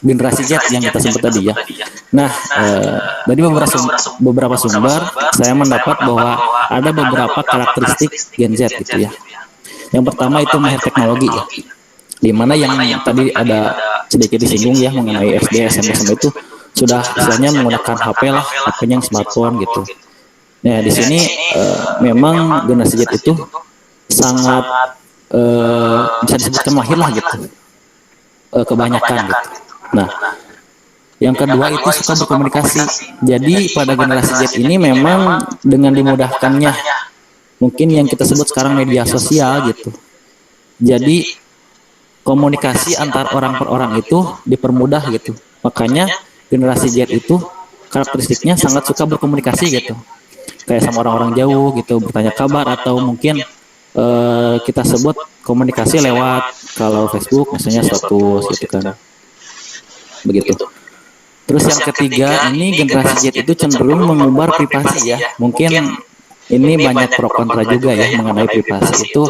generasi Z yang kita sebut tadi ya. Nah, dari beberapa sumber saya mendapat bahwa ada beberapa karakteristik Gen Z gitu ya. Yang pertama itu mahir teknologi ya, di mana yang tadi ada sedikit disinggung ya mengenai SD, SMP itu sudah istilahnya menggunakan HP lah, HP-nya yang smartphone gitu. Nah, di sini memang generasi Z itu sangat bisa disebutkan mahir lah gitu, kebanyakan gitu. Nah, yang kedua itu suka berkomunikasi. Jadi pada generasi Z ini memang dengan dimudahkannya mungkin yang kita sebut sekarang media sosial gitu. Jadi komunikasi antar orang per orang itu dipermudah gitu. Makanya generasi Z itu karakteristiknya sangat suka berkomunikasi gitu. Kayak sama orang-orang jauh gitu, bertanya kabar atau mungkin kita sebut komunikasi lewat kalau Facebook misalnya status gitu kan. Begitu. Terus yang ketiga ini generasi Z itu cenderung mengumbar privasi ya. Mungkin ini banyak pro kontra juga ya mengenai privasi itu.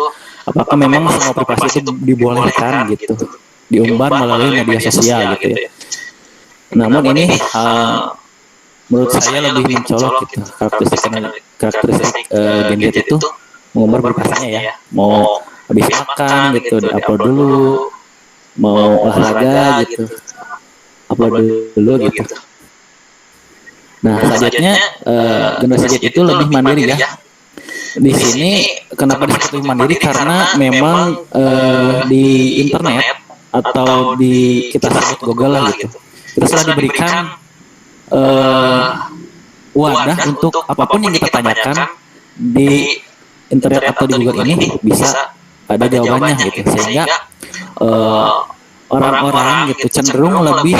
Apakah memang semua privasi itu dibolehkan gitu, diumbar melalui media sosial gitu ya. Namun ini menurut saya lebih mencolok gitu karakteristik Gen Z itu mengumbar privasinya ya. Mau habis makan gitu diupload dulu, mau olahraga gitu upload dulu gitu. Nah, selanjutnya generasi Z itu lebih mandiri ya. Di sini kenapa disebut lebih mandiri karena memang di internet atau di kita sebut Google lah gitu, kita sudah diberikan wadah untuk apapun yang kita tanyakan di internet atau di Google ini bisa ada jawabannya gitu, sehingga orang-orang gitu cenderung lebih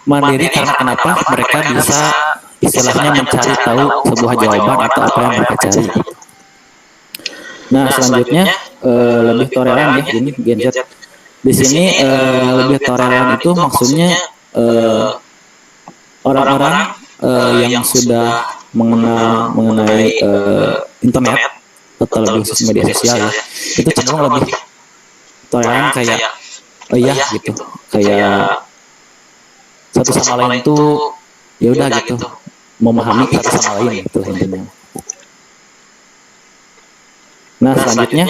mandiri karena kenapa mereka bisa istilahnya mencari tahu sebuah jawaban atau apa yang mereka cari. Nah, selanjutnya lebih toleran ya ini Gen Z. Di sini lebih toleran itu maksudnya orang-orang yang sudah mengenal mengenai internet atau lebih khusus media sosial ya, itu cenderung lebih toleran kayak iya gitu, kayak satu sama lain itu ya udah gitu, memahami satu sama lain gitu intinya. Nah, selanjutnya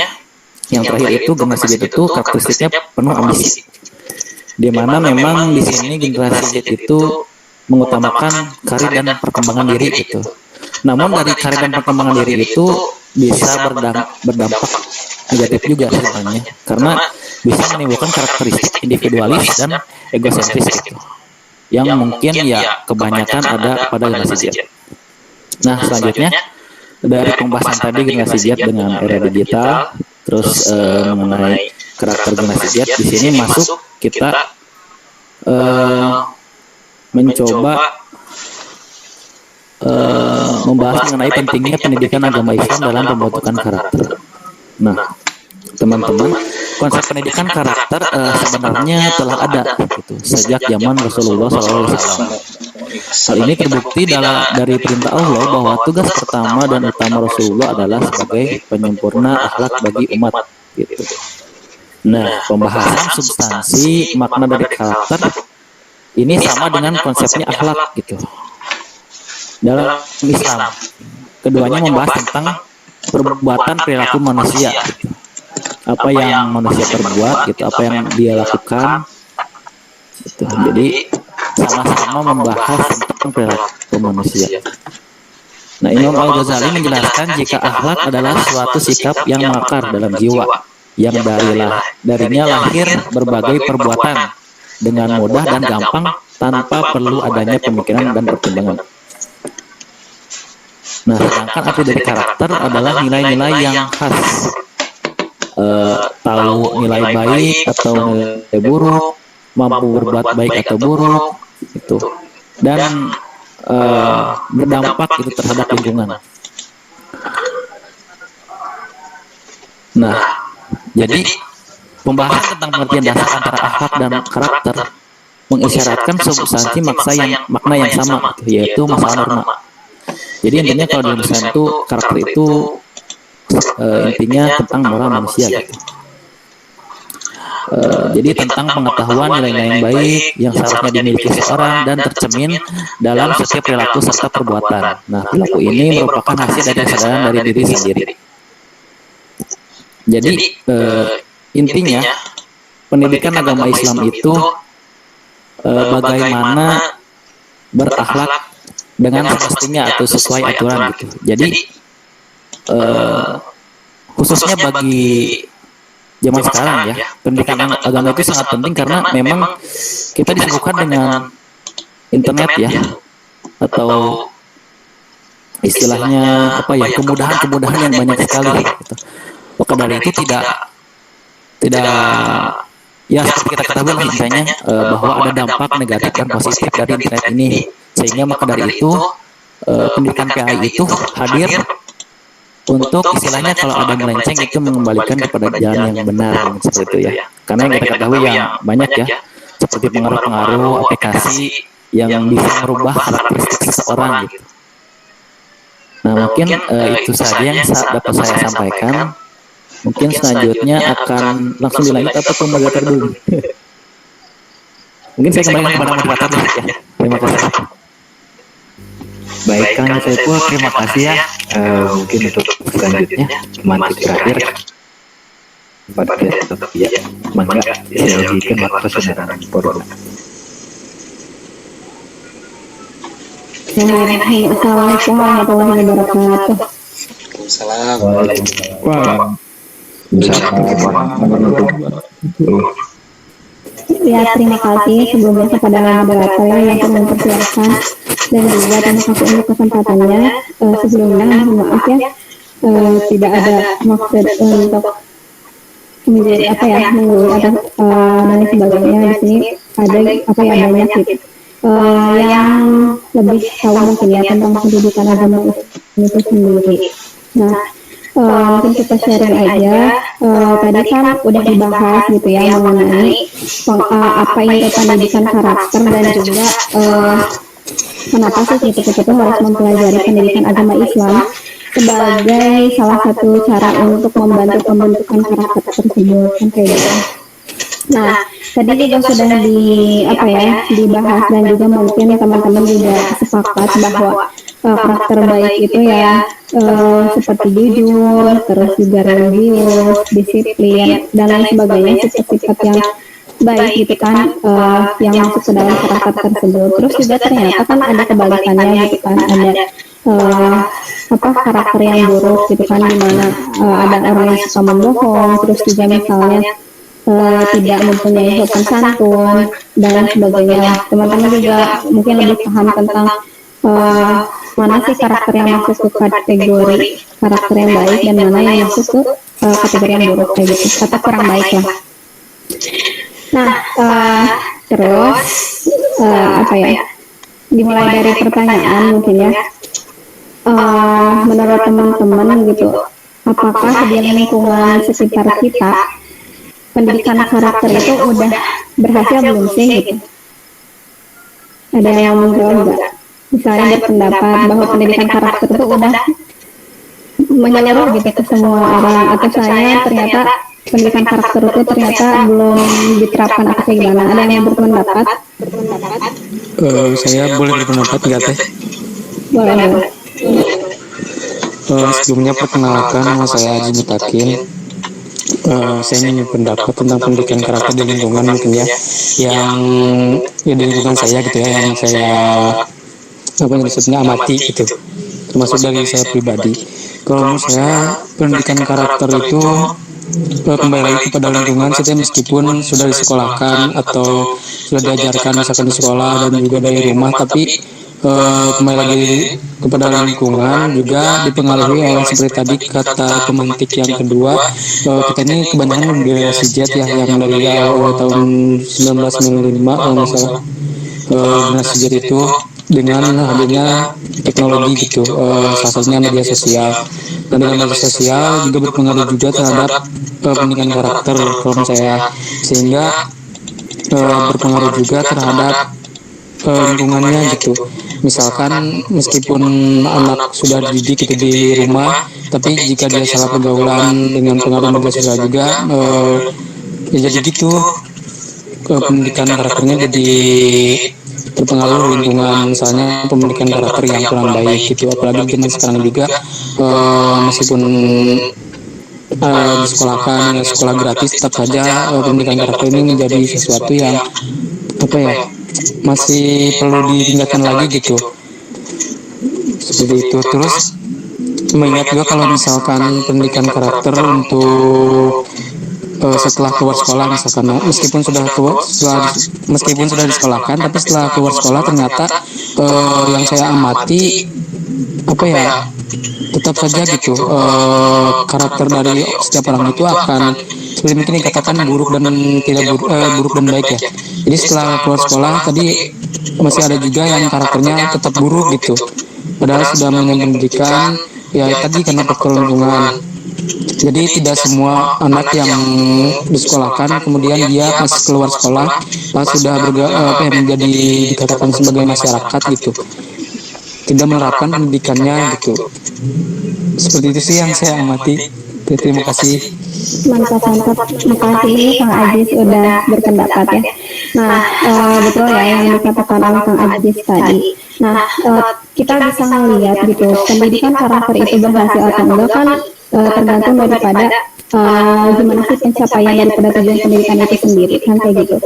yang terakhir itu generasi Z itu karakteristiknya penuh ambisi, di mana memang di sini generasi Z itu mengutamakan karir dan perkembangan diri gitu. Namun dari karir dan perkembangan diri itu bisa berdampak negatif juga sebenarnya, karena bisa menimbulkan karakteristik individualis dan egosentris gitu, yang mungkin ya kebanyakan ada pada generasi Z. Nah, selanjutnya dari pembahasan tadi generasi Z dengan era digital, terus mengenai karakter generasi Z, di sini masuk kita mencoba membahas mengenai pentingnya pendidikan agama Islam dalam pembentukan karakter. Nah, teman-teman, konsep pendidikan karakter sebenarnya telah ada gitu, sejak zaman Rasulullah SAW. Hal ini terbukti dari perintah Allah bahwa tugas pertama dan utama Rasulullah adalah sebagai penyempurna akhlak bagi umat gitu. Nah, pembahasan substansi makna dari karakter ini sama dengan konsepnya akhlak gitu dalam Islam. Keduanya membahas tentang perbuatan perilaku manusia gitu. Apa yang manusia perbuat gitu, apa yang dia lakukan gitu. Jadi sama-sama membahas tentang perilaku manusia. Nah, Imam Al-Ghazali menjelaskan jika akhlak adalah suatu sikap yang mengakar dalam jiwa, yang darinya lahir berbagai perbuatan dengan mudah dan gampang tanpa perlu adanya pemikiran dan pertimbangan. Nah, sedangkan arti dari karakter adalah nilai-nilai yang khas, tahu nilai baik atau nilai buruk, mampu berbuat baik atau buruk, itu, dan berdampak itu terhadap lingkungan. Nah, jadi pembahasan tentang pengertian dasar antara akhlak dan karakter mengisyaratkan substansi makna yang sama, yaitu masalah norma. Jadi intinya kalau dalam Islam itu karakter itu intinya tentang moral manusia gitu. Jadi tentang pengetahuan nilai-nilai yang baik yang seharusnya dimiliki seorang dan tercermin dalam setiap perilaku serta perbuatan. Nah, perilaku ini merupakan hasil dari kesadaran dari diri sendiri. Jadi intinya pendidikan agama Islam itu bagaimana berakhlak dengan semestinya atau sesuai aturan gitu. Jadi khususnya bagi zaman sekarang ya, pendidikan agama itu sangat penting karena memang kita disuguhkan dengan internet ya, atau istilahnya apa ya, kemudahan-kemudahan yang banyak sekali gitu. Maka dari itu tidak ya seperti kita ketahui lah intinya bahwa ada dampak negatif dan positif dari internet ini, sehingga maka dari itu pendidikan PAI itu hadir untuk istilahnya kalau ada melenceng itu mengembalikan kepada jalan yang benar seperti itu ya. Karena yang kita ketahui yang banyak ya, seperti pengaruh-pengaruh aplikasi yang bisa merubah karakteristik seseorang gitu. Nah mungkin itu saja yang dapat saya sampaikan. Mungkin selanjutnya akan langsung dilanjut atau ke moderator dulu. Mungkin saya kembali kepada moderator dulu ya. Terima kasih. Baik Kang Saiful, terima kasih ya. Mungkin untuk selanjutnya mantik terakhir podcast tetap ya. Mangga saya berikan waktu saudara forum. Assalamualaikum warahmatullahi wabarakatuh. Waalaikumsalam. Ya, terima kasih sebelumnya kepada moderator yang telah mempersiapkan, dan juga terima kasih untuk kesempatannya. Sebelumnya mohon maaf ya, tidak ada maksud untuk menjadi apa ya, menggurui atau dan sebagainya. Di sini ada apa ya, banyak gitu yang lebih tahu mungkin ya tentang pendidikan agama itu sendiri. Nah, mungkin kita sharing aja. Tadi kan udah dibahas gitu ya mengenai apa itu pendidikan karakter, dan juga kenapa sih kita harus mempelajari pendidikan agama Islam sebagai salah satu cara untuk membantu pembentukan karakter tersebut kan kayak gitu. Nah, tadi juga sudah dibahas, dan juga mungkin teman-teman juga sepakat bahwa karakter baik itu ya seperti jujur, terus juga religius, disiplin, dan lain sebagainya, sifat-sifat yang baik gitu kan, yang masuk ke dalam karakter tersebut. Terus juga ternyata kan ada kebalikannya gitu kan, ada karakter yang buruk gitu kan, dimana ada orang yang suka membohong, terus juga misalnya tidak mempunyai sopan santun dan lain sebagainya. Teman-teman juga mungkin lebih paham tentang mana sih karakter yang masuk ke kategori karakter yang baik dan mana yang masuk ke kategori yang buruk kayak gitu, kata kurang baik lah. Nah, terus dimulai dari pertanyaan mungkin ya, menurut teman-teman gitu, apakah di lingkungan sekitar kita pendidikan karakter itu udah berhasil belum sih gitu? Ada yang menjawab nggak? Misalnya berpendapat bahwa pendidikan karakter itu udah menyeluruh gitu ke semua orang, atau saya ternyata pendidikan karakter itu ternyata belum diterapkan atau kayak gimana? Ada yang berpendapat? Saya boleh berpendapat nggak teh? Boleh. Sebelumnya perkenalkan, nama saya Haji Mutakin. Saya ingin berpendapat tentang pendidikan karakter di lingkungan mungkin ya, yang di lingkungan saya gitu ya, yang saya disebutnya amati gitu, termasuk dari saya pribadi. Kalau menurut saya pendidikan karakter itu kembali lagi kepada lingkungan. Saya meskipun sudah disekolahkan atau sudah diajarkan misalkan di sekolah dan juga dari rumah, tapi kembali lagi kepada lingkungan juga dipengaruhi oleh seperti tadi kata pemantik yang kedua, kita ini kebanyakan generasi Z ya, yang dari awal tahun 1995 kalau nggak salah, generasi Z itu dengan hadirnya teknologi gitu, salah satunya media sosial, dan dengan media sosial juga berpengaruh juga terhadap pendidikan karakter kalau menurut saya, sehingga berpengaruh juga terhadap lingkungannya gitu. Misalkan meskipun anak sudah dididik itu di rumah, tapi jika dia salah pergaulan dengan pengaruh media sosial juga, Ya jadi gitu, ke pendidikan karakternya jadi terpengaruh lingkungan, misalnya pendidikan karakter yang kurang baik gitu, apalagi zaman sekarang juga meskipun disekolahkan dengan sekolah gratis, tetap saja pendidikan karakter ini menjadi sesuatu yang apa ya, masih perlu ditingkatkan lagi gitu, seperti itu. Terus mengingat juga kalau misalkan pendidikan karakter untuk setelah keluar sekolah, misalkan meskipun sudah disekolahkan, tapi setelah keluar sekolah ternyata yang saya amati apa ya, tetap saja gitu karakter dari setiap orang itu akan seperti mungkin dikatakan buruk dan tidak buruk dan baik ya. Jadi setelah keluar sekolah tadi masih ada juga yang karakternya tetap buruk gitu, padahal sudah mengenyam pendidikan ya tadi karena faktor lingkungan. Jadi tidak semua anak yang disekolahkan kemudian dia pas keluar sekolah pas sudah menjadi dikatakan sebagai masyarakat gitu, tidak menerapkan pendidikannya gitu. Seperti itu sih yang saya amati. Terima kasih. Mantap, makasih Kang Ajis udah berpendapat ya. Nah, betul ya yang dikatakan oleh Kang Ajis tadi. Nah, kita bisa melihat gitu, pendidikan karakter itu berhasil atau enggak kan tergantung daripada gimana sih pencapaian daripada tujuan pendidikan itu sendiri kan kayak gitu.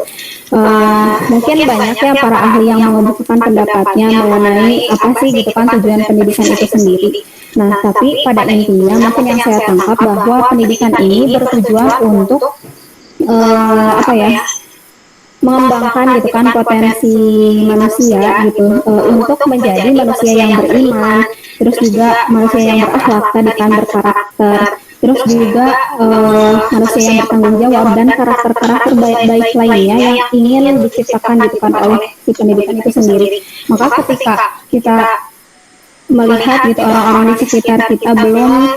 Mungkin banyak ya para ahli yang mengemukakan pendapatnya mengenai apa sih gitu kan tujuan pendidikan itu sendiri. Nah, tapi pada intinya mungkin yang saya tangkap bahwa pendidikan ini bertujuan untuk apa ya, mengembangkan gitu kan potensi manusia gitu untuk menjadi manusia yang beriman, terus juga manusia yang berakhlak tadi kan, berkarakter, terus juga manusia yang bertanggung jawab dan karakter-karakter baik-baik lainnya yang ingin diciptakan gitu kan oleh si pendidikan itu sendiri. Maka ketika kita melihat gitu orang-orang di sekitar kita belum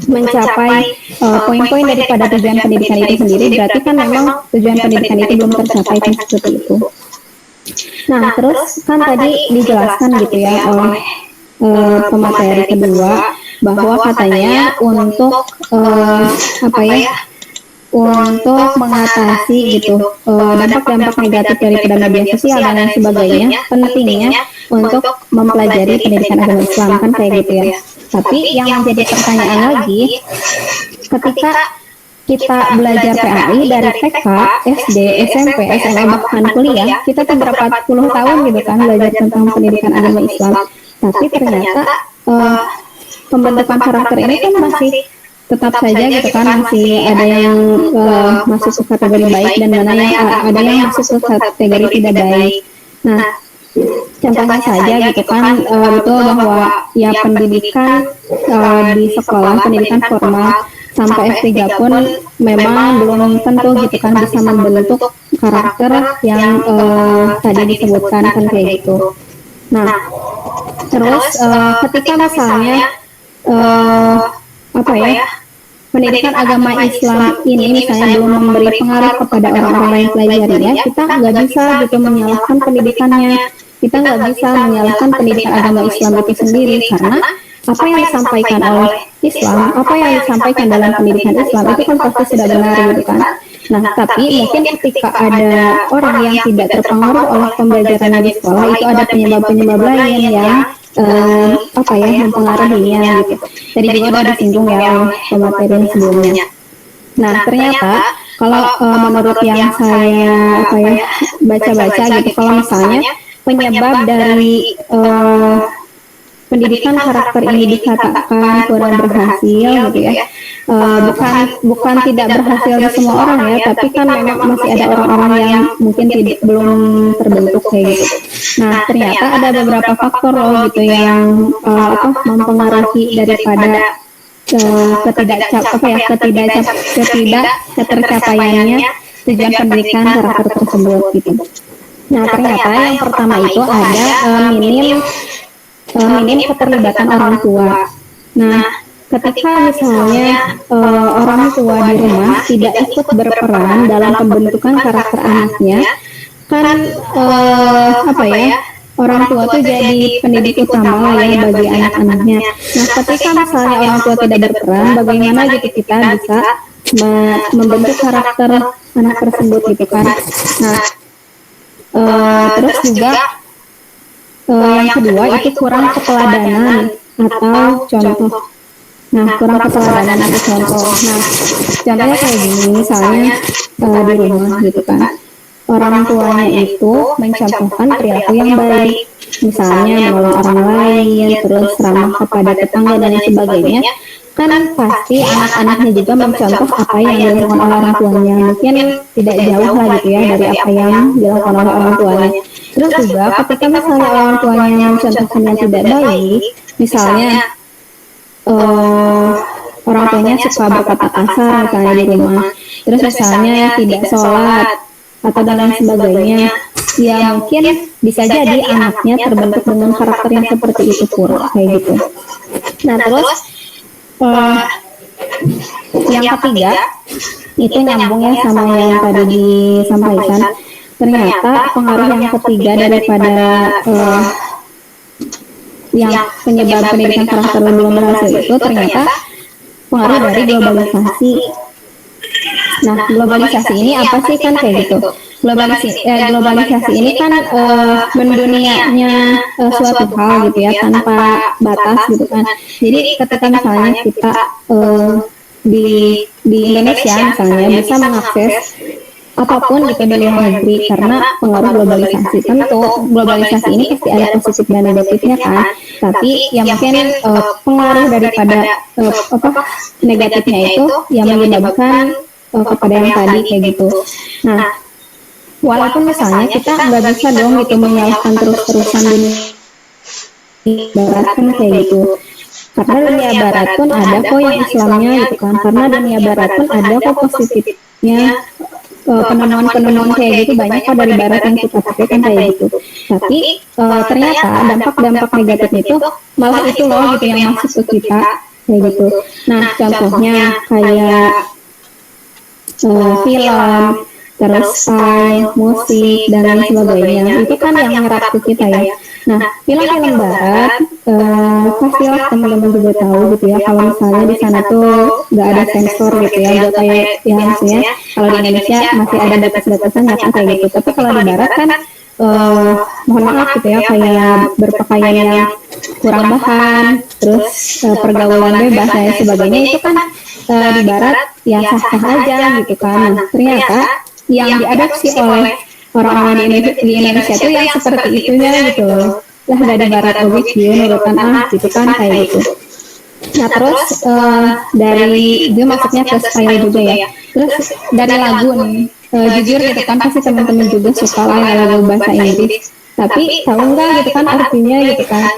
mencapai poin-poin daripada tujuan pendidikan itu sendiri, berarti kan memang tujuan pendidikan itu belum tercapai kan, seperti itu. Nah, terus kan tadi dijelaskan gitu ya oleh pemateri kedua bahwa katanya untuk apa ya, untuk mengatasi gitu dampak-dampak negatif daripada media sosial dan lain sebagainya, pentingnya untuk mempelajari pendidikan agama Islam kan kayak gitu ya. Tapi yang menjadi pertanyaan lagi, ketika kita belajar PAI dari TK, SD, SMP, SMA, bahkan kuliah, kita tuh berapa puluh tahun gitu kan belajar tentang pendidikan agama Islam. Tapi ternyata pembentukan karakter ini kan masih tetap saja gitu kan, masih ada yang masuk ke kategori baik dan mana yang ada yang masuk ke kategori tidak baik. Nah, contohnya saja gitu kan, betul bahwa ya pendidikan di sekolah, pendidikan formal sampai S3 pun memang belum tentu gitu kan bisa membentuk karakter yang tadi disebutkan kan kayak gitu. Nah, terus ketika misalnya apa ya, pendidikan agama Islam ini misalnya belum memberi pengaruh kepada orang-orang yang pelajarinya, kita nggak bisa gitu menyalahkan pendidikannya, kita nggak bisa menyalahkan pendidikan agama Islam itu sendiri, karena apa yang disampaikan oleh Islam, apa yang disampaikan dalam pendidikan Islam itu kan pasti sudah benar gitu kan. Nah, tapi mungkin ketika ada orang yang tidak terpengaruh oleh pembelajaran di sekolah, itu ada penyebab-penyebab lain yang apa ya, mempengaruhinya gitu. Tadi juga udah disinggung ya oleh pemateri sebelumnya. Nah, ternyata kalau menurut yang saya apa ya baca-baca gitu, kalau misalnya penyebab dari pendidikan karakter ini dikatakan kurang berhasil gitu ya, bukan tidak berhasil di semua orang ya, tapi kan memang masih ada orang-orang yang mungkin belum terbentuk kayak gitu. Nah, ternyata ada beberapa faktor loh gitu yang mempengaruhi daripada ketidaktercapaiannya tujuan pendidikan karakter tersebut gitu. Nah, ternyata yang pertama itu ada minim keterlibatan orang tua. Nah, ketika misalnya orang tua di rumah tidak ikut berperan dalam pembentukan karakter anaknya, kan apa ya, orang tua itu jadi pendidik utama lah ya bagi anak-anaknya. Nah, ketika misalnya orang tua tidak berperan, bagaimana gitu kita bisa membentuk karakter anak tersebut gitu kan. Nah, terus juga yang kedua itu kurang keteladanan atau contoh. Nah, kurang keteladanan atau contoh. Nah, contohnya kayak gini, misalnya di rumah gitu kan, orang tuanya itu mencontohkan perilaku yang baik, misalnya menolong orang lain, terus ramah kepada tetangga dan lain sebagainya. Kan pasti anak-anaknya juga mencontoh apa yang dilakukan oleh orang tuanya, mungkin tidak jauh lah gitu ya dari apa yang dilakukan oleh orang tuanya. Terus juga ketika misalnya orang tuanya mencontohkan yang tidak baik, misalnya orang tuanya suka berkata kasar misalnya di rumah, terus misalnya tidak sholat atau dan lain sebagainya, ya mungkin bisa jadi anaknya terbentuk dengan karakter yang seperti itu pun kayak gitu. Nah terus yang ketiga itu nyambung ya sama yang tadi disampaikan. Ternyata pengaruh yang ketiga daripada yang penyebab pendidikan karakter belum berhasil itu ternyata pengaruh dari globalisasi. Nah, globalisasi ini apa sih kan kayak gitu? Globalisasi ini kan mendunianya suatu hal gitu ya tanpa batas gitu kan. Jadi ketika misalnya kita di Indonesia misalnya bisa mengakses apapun gitu di luar negeri karena pengaruh globalisasi. Tentu globalisasi ini pasti ada positif dan negatifnya kan, tapi yang mungkin pengaruh daripada negatifnya itu yang menyebabkan kepada yang tadi kayak gitu. Nah, walaupun misalnya kita nggak bisa dong gitu menyalahkan terus-terusan dunia barat kan kayak gitu, karena dunia barat pun ada kok yang Islamnya gitu kan, karena dunia barat pun ada kok positifnya, penemuan-penemuan kayak gitu banyak kok dari barat yang kita pakai kan kayak gitu. Tapi ternyata dampak-dampak negatifnya itu malah itu loh gitu yang masuk ke kita kayak gitu. Nah contohnya kayak film, terus musik dan lain sebagainya itu kan yang menyerap ke kita ya. Nah film-film barat pastilah teman-teman juga tahu gitu ya kalau misalnya di sana tuh nggak ada sensor gitu ya, nggak kayak ya maksudnya kalau di Indonesia masih ada batas-batasan ya kan kayak gitu. Tapi kalau di barat kan mohon maaf gitu ya kayak berpakaian yang kurang bahan, terus pergaulan bebas dan sebagainya itu kan di barat ya sah-sah aja gitu kan. Nah, ternyata yang diadopsi oleh orang-orang di Indonesia itu yang seperti itunya gitu loh. Lah dari barat begitu nurutan gitu kan kayak gitu. Nah terus dari itu maksudnya ke style juga ya. Terus dari lagu nih jujur gitu kan pasti teman-teman juga suka lah lagu bahasa Inggris. Tapi tahu nggak gitu kan artinya gitu kan.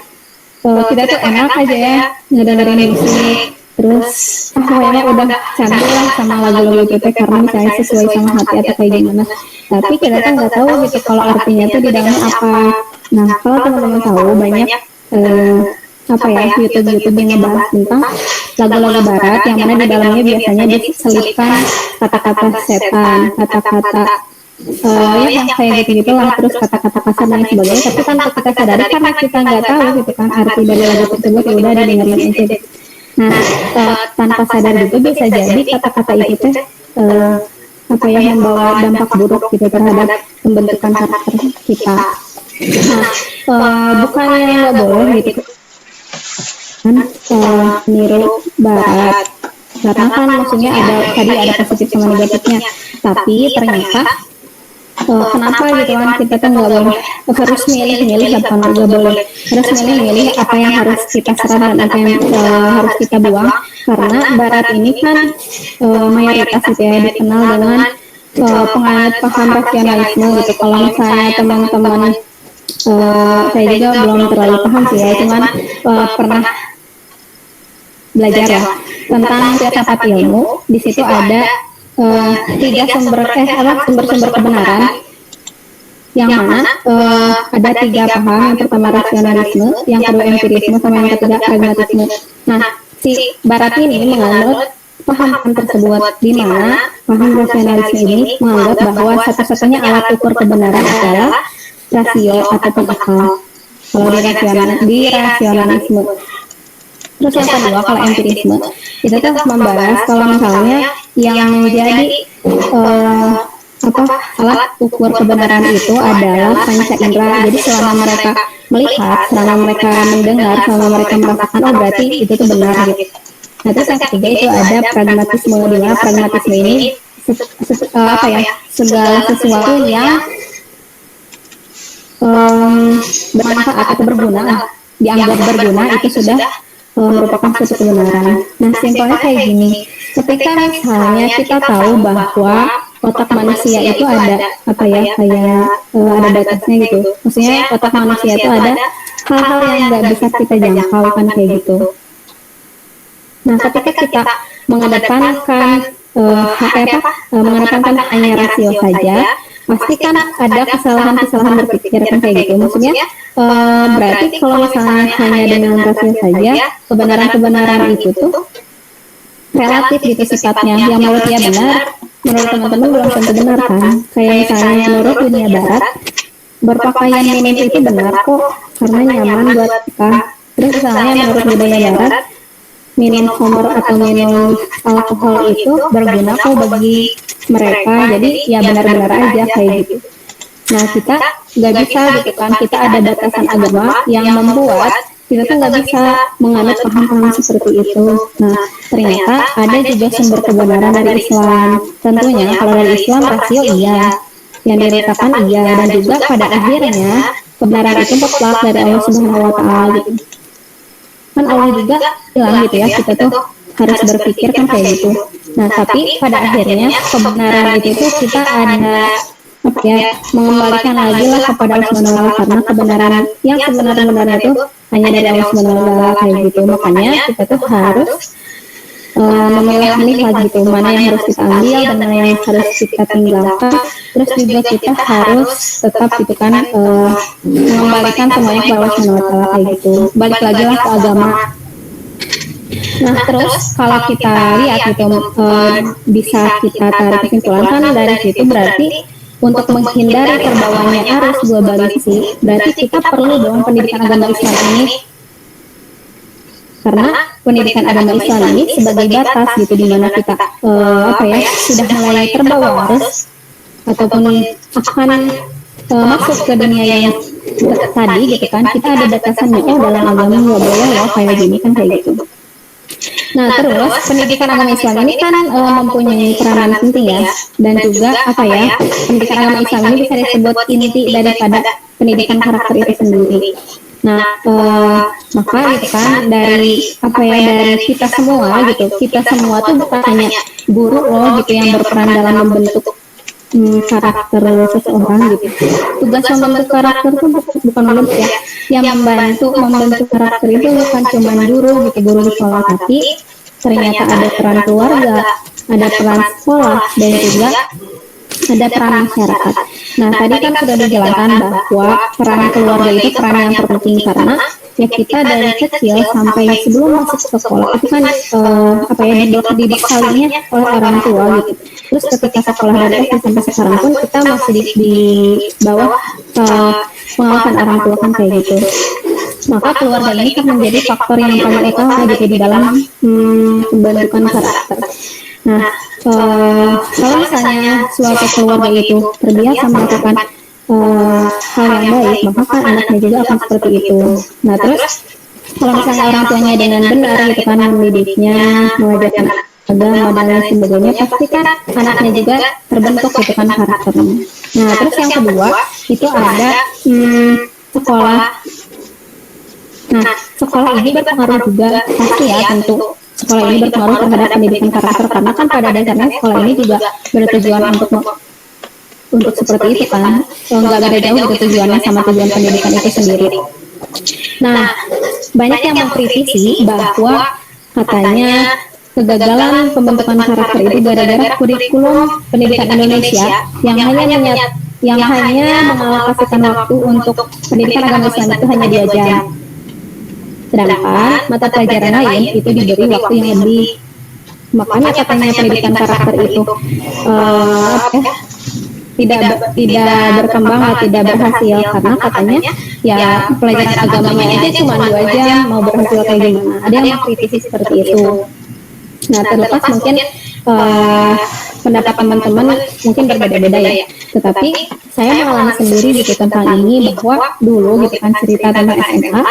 Kita tuh enak aja ya ngedengerin musik. Terus pokoknya udah candu lah sama lagu-lagu kita karena misalnya sesuai sama hati atau kayak gimana. Tapi kita kan nggak tahu gitu kalau artinya tuh di dalamnya apa. Nah kalau teman-teman tahu banyak apa ya YouTube yang ngebahas tentang lagu-lagu barat yang mana di dalamnya biasanya diselipkan kata-kata setan, kata-kata yang kayak gitu lah, terus kata-kata kasar dan sebagainya. Tapi kan kita sadari karena kita nggak tahu gitu kan arti dari lagu tersebut ya udah didengerin aja. Nah tanpa sadar juga bisa jadi kata-kata itu teh apa ya membawa dampak buruk gitu terhadap pembentukan karakter kita. Nah bukannya nggak boleh gitu kan niru barat karena kan maksudnya ada positif sama negatifnya, tapi ternyata kenapa gitu kan kita kan nggak boleh harus milih apa nggak boleh harus milih apa yang harus kita serap dan apa yang harus kita buang, karena barat ini kan mayoritas gitu ya dikenal dengan penganut paham rasionalisme gitu. Kalau misalnya teman-teman saya juga belum terlalu paham sih ya, cuman pernah belajar ya tentang filsafat ilmu. Di situ ada tiga sumber-sumber kebenaran yang mana ada tiga paham. Yang pertama rasionalisme, yang kedua empirisme, sama yang ketiga pragmatisme. Nah si barat ini menganut paham tersebut, di mana paham rasionalisme ini menganggap bahwa satu-satunya alat ukur kebenaran adalah rasio ataupun akal. Kalau di rasionalisme Terus yang kedua, kalau empirisme itu tuh membahas kalau misalnya yang menjadi alat ukur kebenaran itu adalah panca indera. Jadi selama mereka melihat, selama mereka mendengar, selama mereka merasakan, oh berarti itu tuh benar gitu. Nah terus yang ketiga itu ada pragmatisme. Di mana pragmatisme ini segala sesuatu yang bermanfaat atau berguna, dianggap berguna itu sudah merupakan suatu kebenaran. Nah simpelnya kayak gini, ketika misalnya kita tahu bahwa otak manusia itu ada ada batasnya gitu. Maksudnya otak manusia itu ada hal-hal yang nggak bisa kita jangkau kan kayak gitu. Nah ketika kita mengedepankan mengedepankan hanya rasio saja, pasti kan ada kesalahan-kesalahan berpikir kan kayak gitu. Maksudnya berarti kalau misalnya hanya dengan rasio saja, kebenaran-kebenaran itu tuh relatif gitu sifatnya. Yang menurut dia benar, menurut teman-teman belum tentu benar kan. Kayak misalnya menurut dunia barat, berpakaian minim itu benar kok karena nyaman buat kita. Terus misalnya menurut budaya barat, minum khamr atau minum alkohol itu berguna kok bagi mereka. Jadi ya benar-benar aja kayak gitu. Nah kita nggak bisa gitu kan, kita ada batasan agama yang membuat kita tuh nggak bisa menganut paham-paham seperti itu. Nah ternyata ada juga sumber kebenaran dari Islam. Tentunya kalau dari Islam rasio iya, yang diletakkan iya, dan juga pada akhirnya kebenaran itu mutlak dari Allah Subhanahu Wa Taala gitu. Kan Allah juga bilang gitu ya, kita tuh harus berpikir kan kayak gitu. Nah tapi pada akhirnya kebenaran itu tuh kita ada mengembalikan lagi lah kepada Allah Subhanahu Wa Taala, karena kebenaran yang sebenarnya itu hanya dari Allah Subhanahu Wa Taala kayak gitu. Makanya kita tuh harus memilah-milah lagi tuh mana yang harus kita ambil dan mana yang harus kita tinggalkan. Terus juga kita harus tetap gitu kan mengembalikan semuanya kepada Allah Subhanahu Wa Taala kayak gitu. Balik lagi lah ke agama. Nah terus kalau kita lihat gitu bisa kita tarik kesimpulan kan dari situ berarti untuk menghindari terbawanya arus globalisasi, berarti kita perlu dong pendidikan agama Islam ini, karena pendidikan agama Islam ini sebagai batas gitu di mana kita sudah mulai terbawa arus ataupun akan masuk ke dunia yang tadi gitu kan, kita ada batasannya. Dalam agama nggak boleh loh kayak gini kan kayak gitu. Nah terus pendidikan agama Islam ini kan mempunyai peranan penting ya, dan juga pendidikan agama Islam ini bisa disebut inti daripada pendidikan karakter itu sendiri. Nah maka gitu kan dari dari kita semua gitu, kita semua tuh bukan hanya guru loh gitu yang berperan dalam membentuk karakter seseorang gitu. Tugas membentuk karakter itu bukan membentuk ya, yang membentuk karakter itu bukan cuma guru gitu, guru di sekolah, tapi ternyata ada peran keluarga, ada peran sekolah, dan juga ada peran masyarakat. Nah tadi kan sudah dijelaskan bahwa peran keluarga itu peran yang terpenting, karena ya kita dari kecil sampai sebelum masuk ke sekolah itu kan dibekalinya oleh orang tua gitu. Terus ketika sekolah dari SD sampai sekarang pun kita masih di bawah pengawasan orang tua kan kayak gitu. Maka keluarga ini kan menjadi faktor yang paling utama gitu di dalam pembentukan karakter. Nah kalau misalnya suatu keluarga itu terbiasa melakukan hal yang baik, maka kan anaknya juga akan seperti itu. Nah terus kalau misalnya orang tuanya dengan benar gitu kan mendidiknya, mengajarkan agama dan lain sebagainya, pasti kan anaknya juga terbentuk gitu kan karakternya. Nah terus yang kedua itu ada sekolah. Nah sekolah ini berpengaruh juga pasti ya, tentu sekolah ini berpengaruh terhadap pendidikan karakter, karena kan pada dasarnya sekolah ini juga bertujuan untuk seperti itu kan, nggak beda jauh gitu tujuannya sama tujuan pendidikan itu sendiri. Nah banyak yang mengkritisi bahwa katanya kegagalan pembentukan karakter itu gara-gara kurikulum pendidikan Indonesia yang hanya mengalokasikan waktu untuk pendidikan agama Islam itu hanya 2 jam. Sedangkan mata pelajaran lain itu diberi waktu yang lebih. Makanya katanya pendidikan karakter itu tidak berkembang atau tidak berhasil karena katanya ya pelajaran agamanya aja cuma 2 jam mau berhasil kayak gimana. Ada yang mengkritisi seperti itu. Nah, terlepas mungkin pendapat teman-teman mungkin berbeda-beda ya. Tetapi saya mengalami sendiri gitu tentang ini, bahwa dulu gitu kan cerita tentang SMA,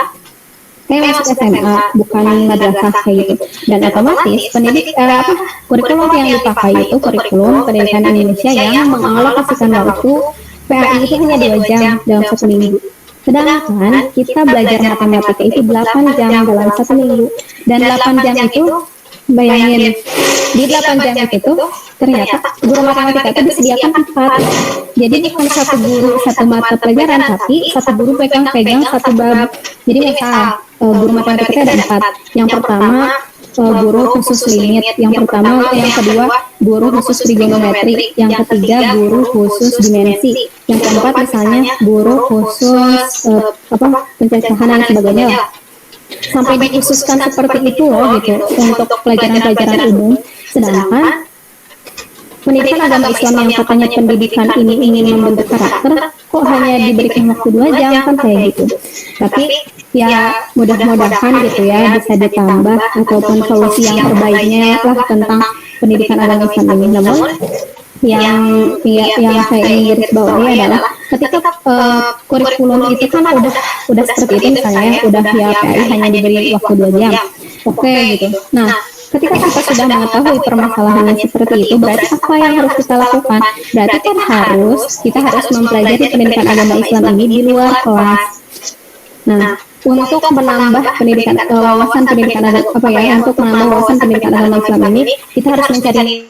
saya masuk SMA bukan madrasah kayak gitu, dan otomatis kurikulum yang dipakai itu kurikulum pendidikan Indonesia yang mengalokasikan waktu PAI itu hanya 2 jam dalam 1 minggu. Sedangkan kita belajar matematika itu 8 jam dalam 1 minggu, dan 8 jam itu bayangin di 8 jam itu ternyata guru matematika itu disediakan 4. Jadi bukan satu guru satu mata pelajaran, tapi satu guru pegang satu bab. Jadi misal guru matematika ada 4. Yang pertama guru khusus limit, yang kedua guru khusus trigonometri, yang ketiga guru khusus dimensi, yang keempat misalnya guru khusus pencacahan dan sebagainya lah. Sampai dikhususkan seperti itu loh gitu untuk pelajaran-pelajaran umum. Sedangkan pendidikan agama Islam yang katanya pendidikan ini ingin membentuk karakter, kok hanya diberikan waktu 2 jam kan kayak gitu. Tapi ya mudah-mudahan gitu ya bisa ditambah ataupun solusi yang terbaiknya lah tentang pendidikan agama Islam ini. Namun yang saya ingin garis bawahi adalah ketika kurikulum itu kan udah seperti itu misalnya, udah ya PAI hanya diberi waktu 2 jam. Oke gitu. Nah, ketika kita sudah mengetahui permasalahannya seperti itu, berarti apa yang harus kita lakukan? Berarti kan kita harus mempelajari pendidikan agama Islam ini di luar kelas. Nah, untuk menambah wawasan pendidikan agama Islam ini, kita harus mencari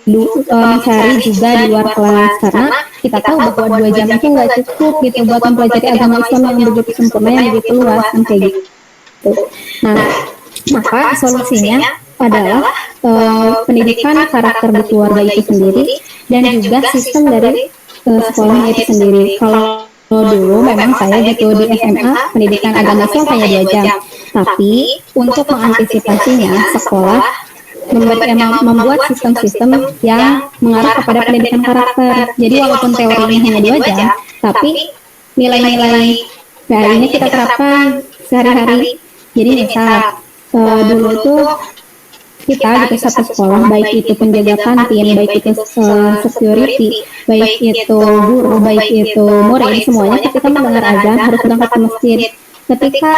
juga di luar kelas, karena kita tahu bahwa 2 jam itu nggak cukup gitu buat mempelajari agama Islam yang begitu sempurna, yang begitu luas kan kayak gitu. Nah, maka solusinya adalah pendidikan karakter di keluarga itu sendiri, dan juga sistem dari sekolahnya itu sendiri. Kalau dulu memang saya gitu di SMA pendidikan agama Islam hanya 2 jam, tapi untuk mengantisipasinya sekolah membuat sistem-sistem yang mengarah kepada pendidikan karakter. Jadi walaupun teorinya hanya 2 jam, tapi nilai-nilai PAI-nya kita terapkan sehari-hari. Jadi misal dulu tuh kita gitu satu sekolah, baik itu penjaga kantin, baik itu security, baik itu guru, baik itu murid, semuanya ketika mendengar azan harus berangkat ke masjid. Ketika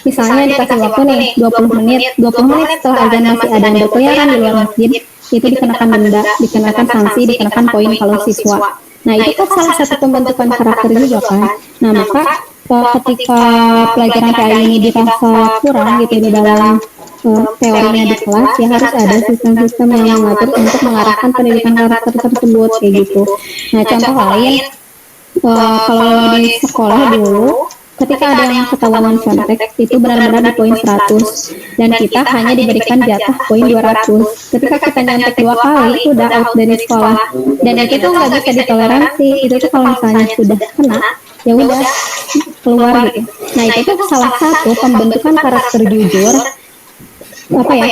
misalnya dikasih waktu nih 20 menit setelah azan masih ada yang berkeliaran di luar masjid, itu dikenakan denda, dikenakan sanksi, dikenakan poin kalau siswa. Nah, itu kan salah satu pembentukan karakter juga kan. Nah, maka ketika pelajaran PAI ini dirasa kurang gitu di dalam teorinya di kelas, ya harus ada sistem-sistem yang mengatur untuk mengarahkan pendidikan karakter tersebut kayak gitu. Nah, contoh lain, kalau di sekolah dulu, ketika ada yang ketahuan mencontek, itu benar-benar di poin 100, dan kita hanya diberikan jatah poin 200. Ketika kita nyontek 2 kali, itu udah out dari sekolah, dan itu tuh nggak bisa ditoleransi. Itu tuh kalau misalnya sudah kena, ya udah keluar gitu. Nah, itu tuh salah satu pembentukan karakter jujur,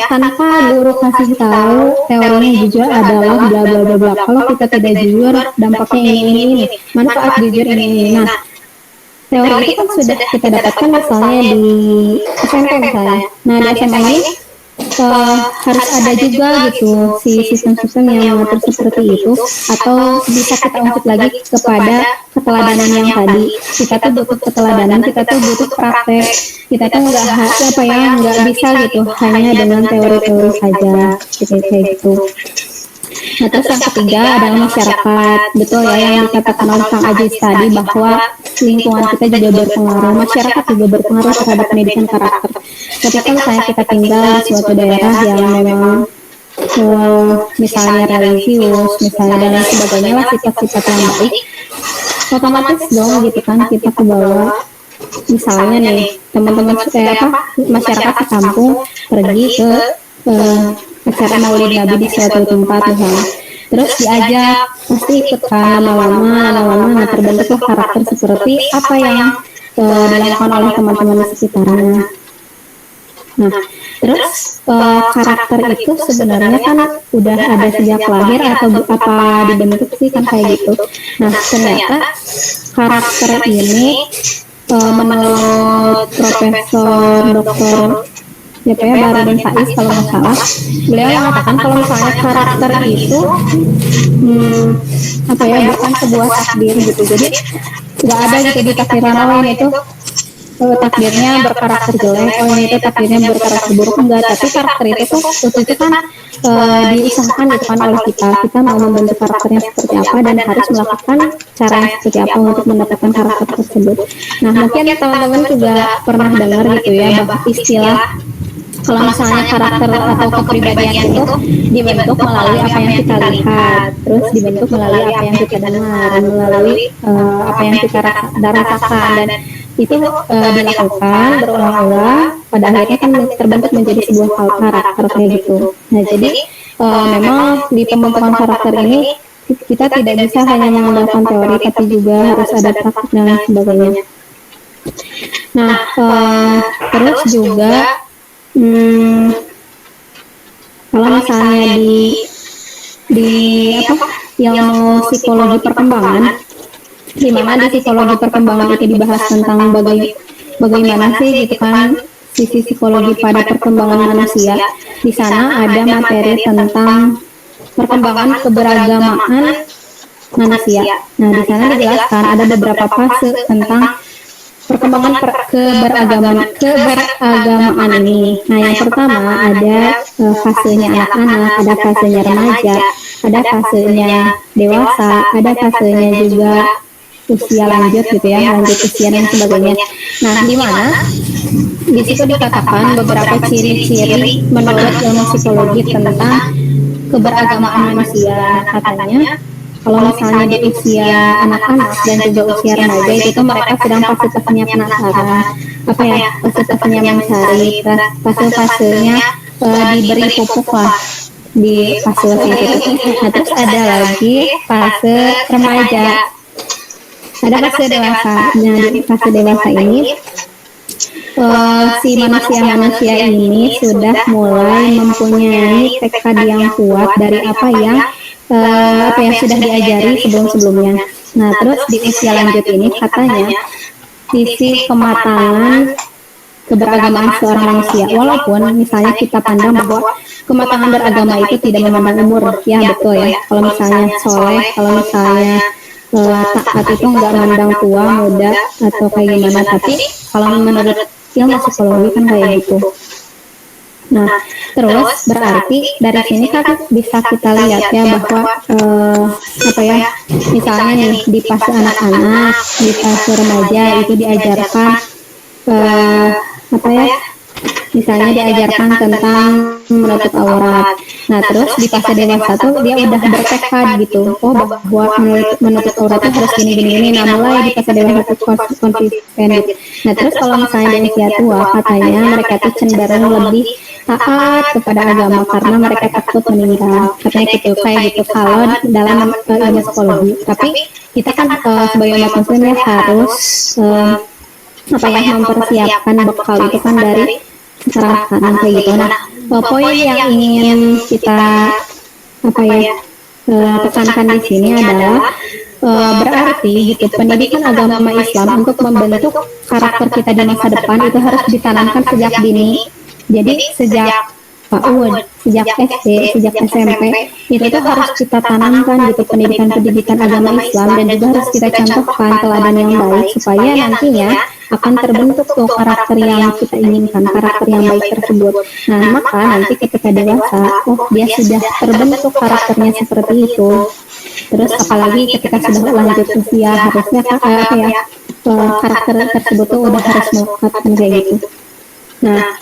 tanpa guru kasih tahu teorinya jujur adalah bla bla bla bla. Kalau kita tidak jujur, dampaknya ini. Manfaat jujur ini. Nah, teori itu kan sudah kita dapatkan misalnya di SMP misalnya. Nah, di SMA ini harus ada juga gitu si sistem-sistem yang mengatur seperti itu, atau bisa kita ungkit lagi kepada keteladanan yang tadi. Kita tuh butuh keteladanan, kita tuh butuh praktek, kita tuh nggak bisa gitu hanya dengan teori-teori saja gitu. Nah, terus yang ketiga adalah masyarakat. Betul ya yang dikatakan oleh Kang Ajis tadi, bahwa lingkungan kita juga berpengaruh, masyarakat juga berpengaruh terhadap pendidikan karakter. Ketika misalnya kita tinggal di suatu daerah yang memang misalnya religius, misalnya dan lain sebagainya lah, sifat-sifat yang baik, otomatis dong gitu kan kita ke bawah. Misalnya nih teman-teman masyarakat di kampung pergi ke acara Maulid Nabi di suatu tempat misalnya, terus diajak, pasti ikut kan lama-lama, terbentuklah karakter seperti apa yang dilakukan oleh teman-teman di sekitarnya. Nah, terus karakter itu sebenarnya kan udah ada sejak lahir atau apa dibentuk sih kan kayak gitu. Nah, ternyata karakter ini menurut Profesor Dr. JP Baharudin Faiz kalau nggak salah, beliau mengatakan kalau misalnya karakter itu apa ya, bukan sebuah takdir gitu. Jadi nggak ada gitu di takdiran Allah itu takdirnya berkarakter jelek, oh ini itu takdirnya berkarakter buruk, enggak. Tapi karakter itu tuh itu kan diusahakan gitu kan oleh kita mau membentuk karakternya seperti apa dan harus melakukan cara yang seperti apa untuk mendapatkan karakter tersebut. Nah, mungkin teman-teman juga pernah dengar gitu ya bahwa istilah kalau misalnya karakter atau kepribadian itu dibentuk melalui apa yang kita lihat, terus dibentuk melalui apa yang kita dengar, melalui apa yang kita rasakan, dan itu dilakukan berulang-ulang, pada akhirnya kan terbentuk menjadi sebuah karakter kayak gitu. Nah, jadi memang di pembentukan karakter ini kita tidak bisa hanya mengandalkan teori, tapi juga harus ada praktik dan lain sebagainya. Nah, terus juga kalau misalnya di apa ilmu psikologi perkembangan, di mana di psikologi perkembangan itu dibahas tentang bagaimana sih gitu kan sisi psikologi pada perkembangan manusia. Di sana ada materi tentang perkembangan keberagamaan manusia. Nah, di sana dijelaskan ada beberapa fase tentang perkembangan keberagamaan ini. Nah, yang pertama ada fasenya anak-anak, ada fasenya remaja, ada fasenya dewasa, ada fasenya juga usia lanjut gitu ya, lanjut usia dan sebagainya. Nah, di mana di situ dikatakan beberapa ciri-ciri menurut ilmu psikologi tentang keberagamaan manusia. Katanya kalau misalnya di usia anak-anak dan juga usia remaja itu mereka sedang fase-fasenya penasaran, apa ya, fase-fasenya mencari, fase-fasenya diberi pupuk lah di fase itu. Nah, terus ada lagi fase remaja, ada fase dewasa. Nah, di fase dewasa ini si manusia-manusia ini sudah mulai mempunyai tekad yang kuat dari apa yang sudah diajari sebelum-sebelumnya. Nah, terus di usia lanjut ini katanya sisi kematangan keberagamaan seorang manusia. Walaupun misalnya kita pandang bahwa kematangan beragama itu tidak memandang umur, ya betul ya. Kalau misalnya soleh, kalau misalnya taat itu nggak memandang tua, muda atau kayak gimana. Tapi kalau menurut ilmu psikologi kan kayak gitu. Nah, terus berarti dari sini kan bisa kita lihat ya bahwa misalnya nih di fase anak-anak, di fase remaja itu diajarkan misalnya diajarkan tentang menutup aurat. Nah, terus di fase dewasa tuh dia udah bertekad gitu, oh bahwa menutup aurat itu harus gini. Nah, mulai di fase dewasa itu konsisten gitu. Nah, terus kalau misalnya di usia tua katanya mereka tuh cenderung lebih taat kepada agama karena mereka takut meninggal, katanya gitu, kayak gitu kalau dalam ilmu psikologi. Tapi kita kan sebagai umat muslim ya harus mempersiapkan bekal itu kan dari sekarang kayak gitu. Nah, poin yang ingin kita tekankan di sini adalah berarti gitu pendidikan agama Islam untuk membentuk karakter kita di masa depan itu harus ditanamkan sejak dini. Jadi sejak PAUD, sejak SD, sejak SMP itu tuh harus kita tanamkan gitu pendidikan agama Islam, dan juga harus kita contohkan teladan yang baik supaya nantinya akan terbentuk tuh karakter yang kita inginkan, karakter yang baik tersebut. Nah, maka nanti ketika dewasa, dia sudah terbentuk karakternya seperti itu. Terus apalagi ketika sudah lanjut usia harusnya karakter tersebut tuh udah harus melekat kayak gitu. Nah,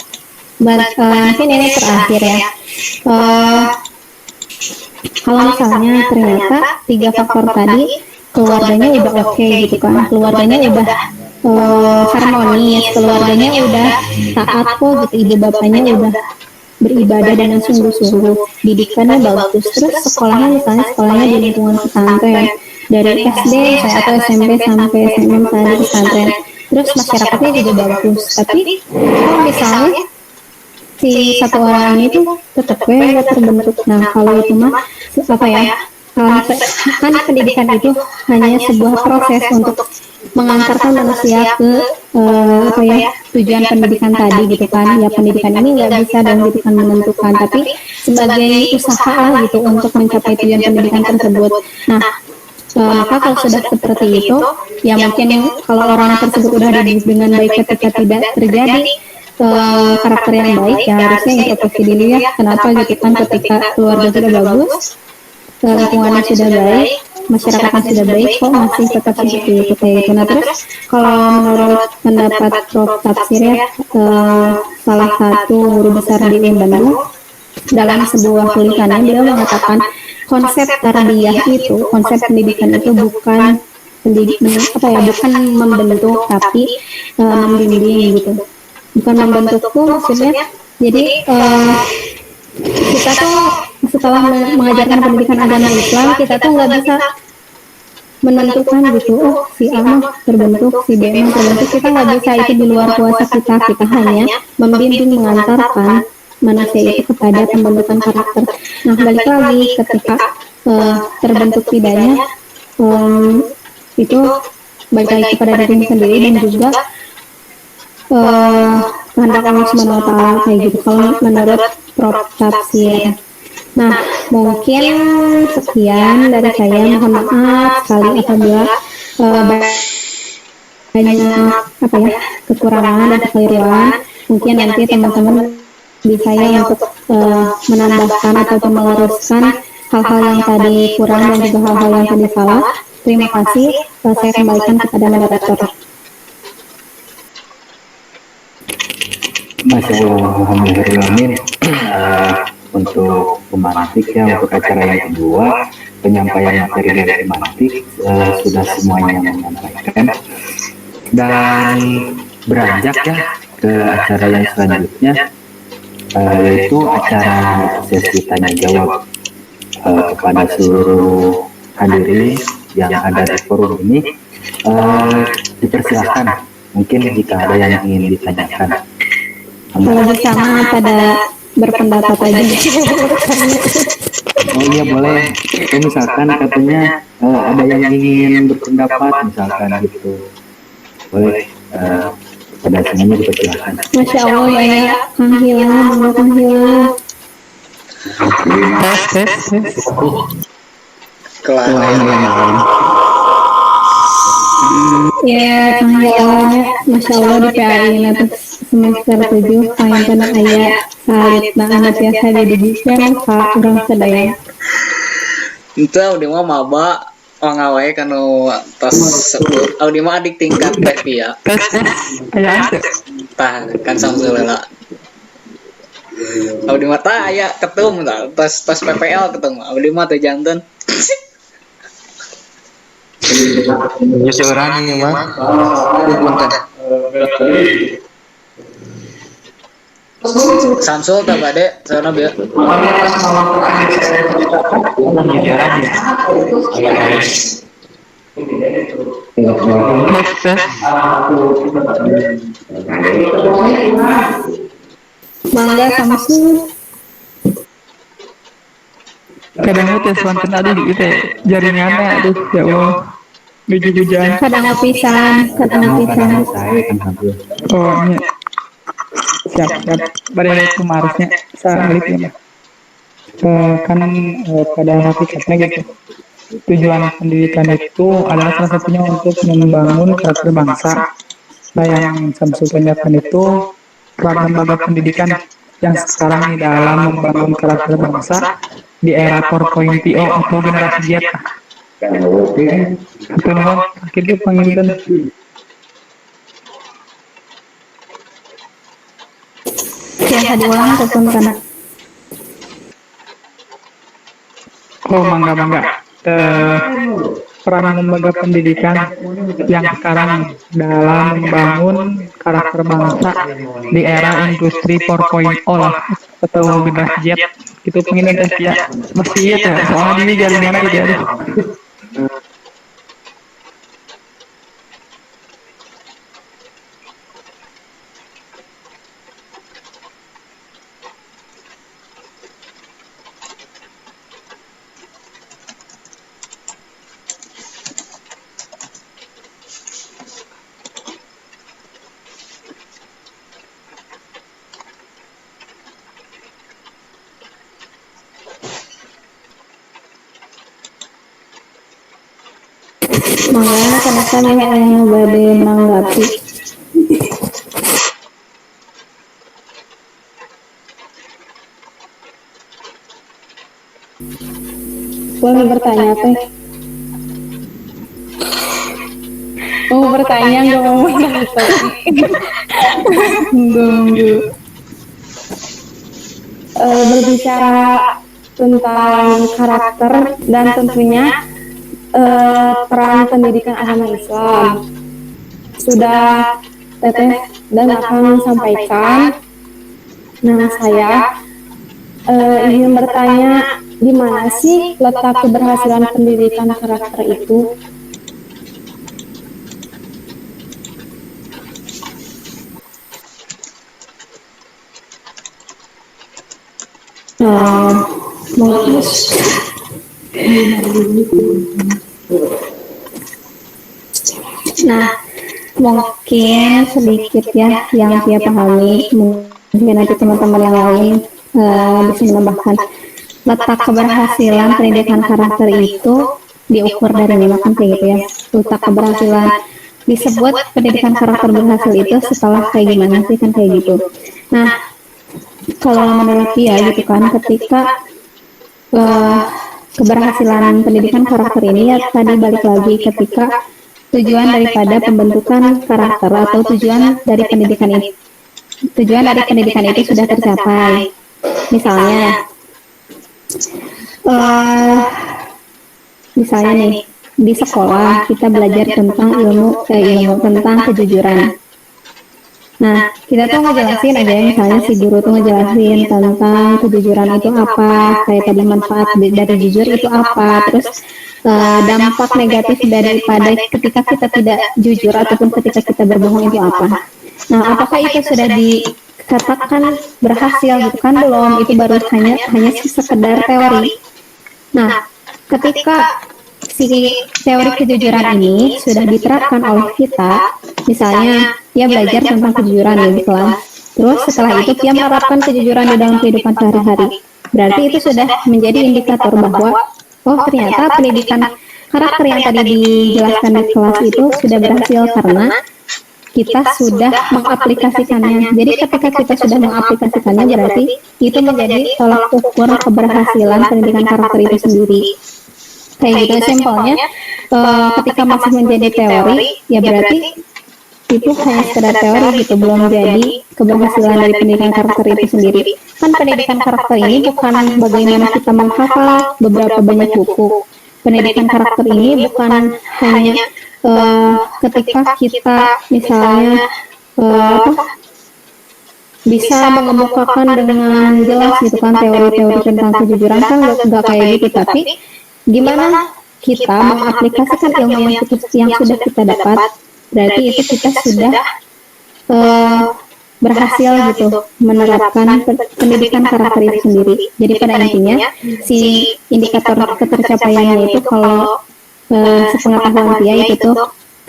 mungkin ini terakhir ya. Kalau misalnya ternyata 3 faktor tadi keluarganya udah oke gitu kan, keluarganya udah harmonis, keluarganya udah taat kok gitu, ibu bapaknya udah beribadah dengan sungguh-sungguh, didikannya bagus, terus sekolahnya misalnya sekolahnya di lingkungan pesantren dari SD atau SMP sampai SMA misalnya di pesantren, terus masyarakatnya juga bagus. Tapi kalau misalnya si satu orang ini tuh tetap nggak terbentuk. Nah kalau itu mah apa ya, kan pendidikan itu hanya sebuah proses untuk mengantarkan manusia ke apa ya, tujuan pendidikan tadi gitu kan. Ya pendidikan ini nggak bisa dong gitu kan menentukan, tapi sebagai usaha lah gitu untuk mencapai tujuan pendidikan tersebut. Nah maka kalau sudah seperti itu, ya mungkin kalau orang tersebut udah dididik dengan baik ketika tidak terjadi karakter yang baik, ya harusnya introspeksi diri ya. Kenapa gitu kan, ketika keluarga sudah bagus, lingkungannya sudah baik, masyarakatnya sudah baik, kok masih tetap seperti itu kayak gitu. Nah terus kalau menurut pendapat Prof. Tafsir ya, salah satu guru besar di UIN Bandung, dalam sebuah tulisannya dia mengatakan konsep tarbiyah itu, konsep pendidikan itu bukan apa ya, bukan membentuk tapi membimbing gitu. Bukan membentuk tuh maksudnya, jadi kita tuh setelah mengajarkan pendidikan agama Islam, kita tuh nggak bisa menentukan gitu, oh si A mah terbentuk, si B mah terbentuk. Kita nggak bisa, itu di luar kuasa kita. Kita hanya membimbing, mengantarkan manusia itu kepada pembentukan karakter. Nah balik lagi ketika terbentuk tidaknya, itu balik lagi kepada diri sendiri dan juga kehendak Allah Subhanahu wa Ta'ala kayak gitu. Kalau menurut Prof. Tafsir. Nah, mungkin sekian dari saya. Mohon maaf sekali apabila banyak apa ya, kekurangan dan kekeliruan. Mungkin nanti teman-teman bisa ya untuk menambahkan ataupun meluruskan hal-hal yang tadi kurang dan juga hal-hal yang tadi salah. Terima kasih. Saya kembalikan kepada moderator. Masya Allah, alhamdulillah. Untuk pemantik ya, untuk acara yang kedua, penyampaian materi dari pemantik sudah semuanya menyampaikan, dan beranjak ya ke acara yang selanjutnya, yaitu acara sesi tanya jawab kepada seluruh hadirin yang ada di forum ini. Dipersilakan, mungkin jika ada yang ingin ditanyakan. Kalau bersama pada berpendapat aja. Oh iya boleh. Kalau misalkan katanya ada yang ingin berpendapat misalkan gitu, boleh pada semuanya dipersilakan. Masya Allah ya, Kang Hilal, monggo Kang Hilal. Tes. Ya, Kang Hilal, Masya Allah di PAI nanti semester 7 painten aya salit na anak biasa dididikan ka urang sadaya. Itu udah mah maba ngawai kanu tos audio mah adik tingkat teh ya. Aya Tah kan samsul lah. Audio mah tah aya ketum tah tos PPL ketum. Audio mah teh janten. Ya seorang ini mah. Samsul tak bade sana biar. Mangga Samsul. kadang teh Swanten aduh gitu jaringannya aduh ya Allah hujan. Kadang pisan. Oh iya. Siap pada kemarisnya salik ya kan pada hakikatnya gitu, tujuan pendidikan itu adalah salah satunya untuk membangun karakter bangsa. Nah yang Samsul tanyakan itu peran lembaga pendidikan yang sekarang ini dalam membangun karakter bangsa di era 4.0 atau generasi Z. Atau nuhun akhirnya panginten. Yang tadi ulang ataupun karena Oh mangga. Peran lembaga pendidikan yang sekarang dalam membangun karakter bangsa di era industri 4.0 lah atau generasi Z itu pengen ya masih ya soalnya ini jaringan aja dia. Mangga karena kami yang bade menanggapi. Boleh bertanya teh? Mau bertanya nggak mau menanggapi? Nunggu. Berbicara tentang karakter dan tentunya peran pendidikan agama Islam sudah Teteh dan akan sampaikan. Nah, saya ingin bertanya, di mana sih letak keberhasilan pendidikan karakter itu? Mungkin Nah, mungkin sedikit ya yang saya pahami, mungkin nanti teman-teman yang lain bisa menambahkan. Letak keberhasilan pendidikan karakter itu diukur dari mana kan kayak gitu ya. Letak keberhasilan disebut pendidikan karakter berhasil itu setelah kayak gimana sih kan kayak gitu. Nah, kalau menurut dia gitu kan, ketika keberhasilan pendidikan karakter ini ya tadi balik lagi ketika tujuan daripada pembentukan karakter atau tujuan dari pendidikan itu sudah tercapai. Misalnya nih di sekolah kita belajar tentang ilmu tentang kejujuran. Nah, kita tuh ngejelasin aja ya, misalnya si guru tuh ngejelasin tentang kejujuran itu apa, kayak tadi manfaat dari jujur itu apa, terus dampak negatif daripada ketika kita tidak jujur ataupun ketika kita berbohong itu apa. Nah, apakah itu sudah dikatakan berhasil gitu kan? Belum, itu baru hanya sekedar teori. Nah, ketika si teori kejujuran ini sudah diterapkan oleh kita, misalnya dia belajar tentang kejujuran ya di kelas, terus setelah itu dia menerapkan kejujuran di dalam kehidupan sehari-hari, berarti itu sudah menjadi indikator bahwa oh ternyata pendidikan karakter yang tadi dijelaskan di kelas itu sudah berhasil karena kita sudah mengaplikasikannya. Jadi ketika kita sudah mengaplikasikannya berarti itu menjadi tolak ukur keberhasilan pendidikan karakter itu sendiri. Kayak gitu simpelnya, ketika masih menjadi teori ya berarti itu hanya sekedar teori gitu, belum jadi keberhasilan dari pendidikan karakter itu sendiri. Kan pendidikan karakter ini bukan bagaimana kita menghafal beberapa banyak buku. Pendidikan karakter ini bukan hanya ketika kita misalnya bisa mengemukakan dengan jelas gitu kan teori-teori tentang kejujuran, kan nggak kayak gitu, tapi gimana kita mengaplikasikan ilmu yang sudah kita dapat, berarti itu kita sudah berhasil gitu menerapkan pendidikan karakter itu sendiri. Jadi pada intinya si indikator ketercapaiannya itu kalau sepengetahuan dia itu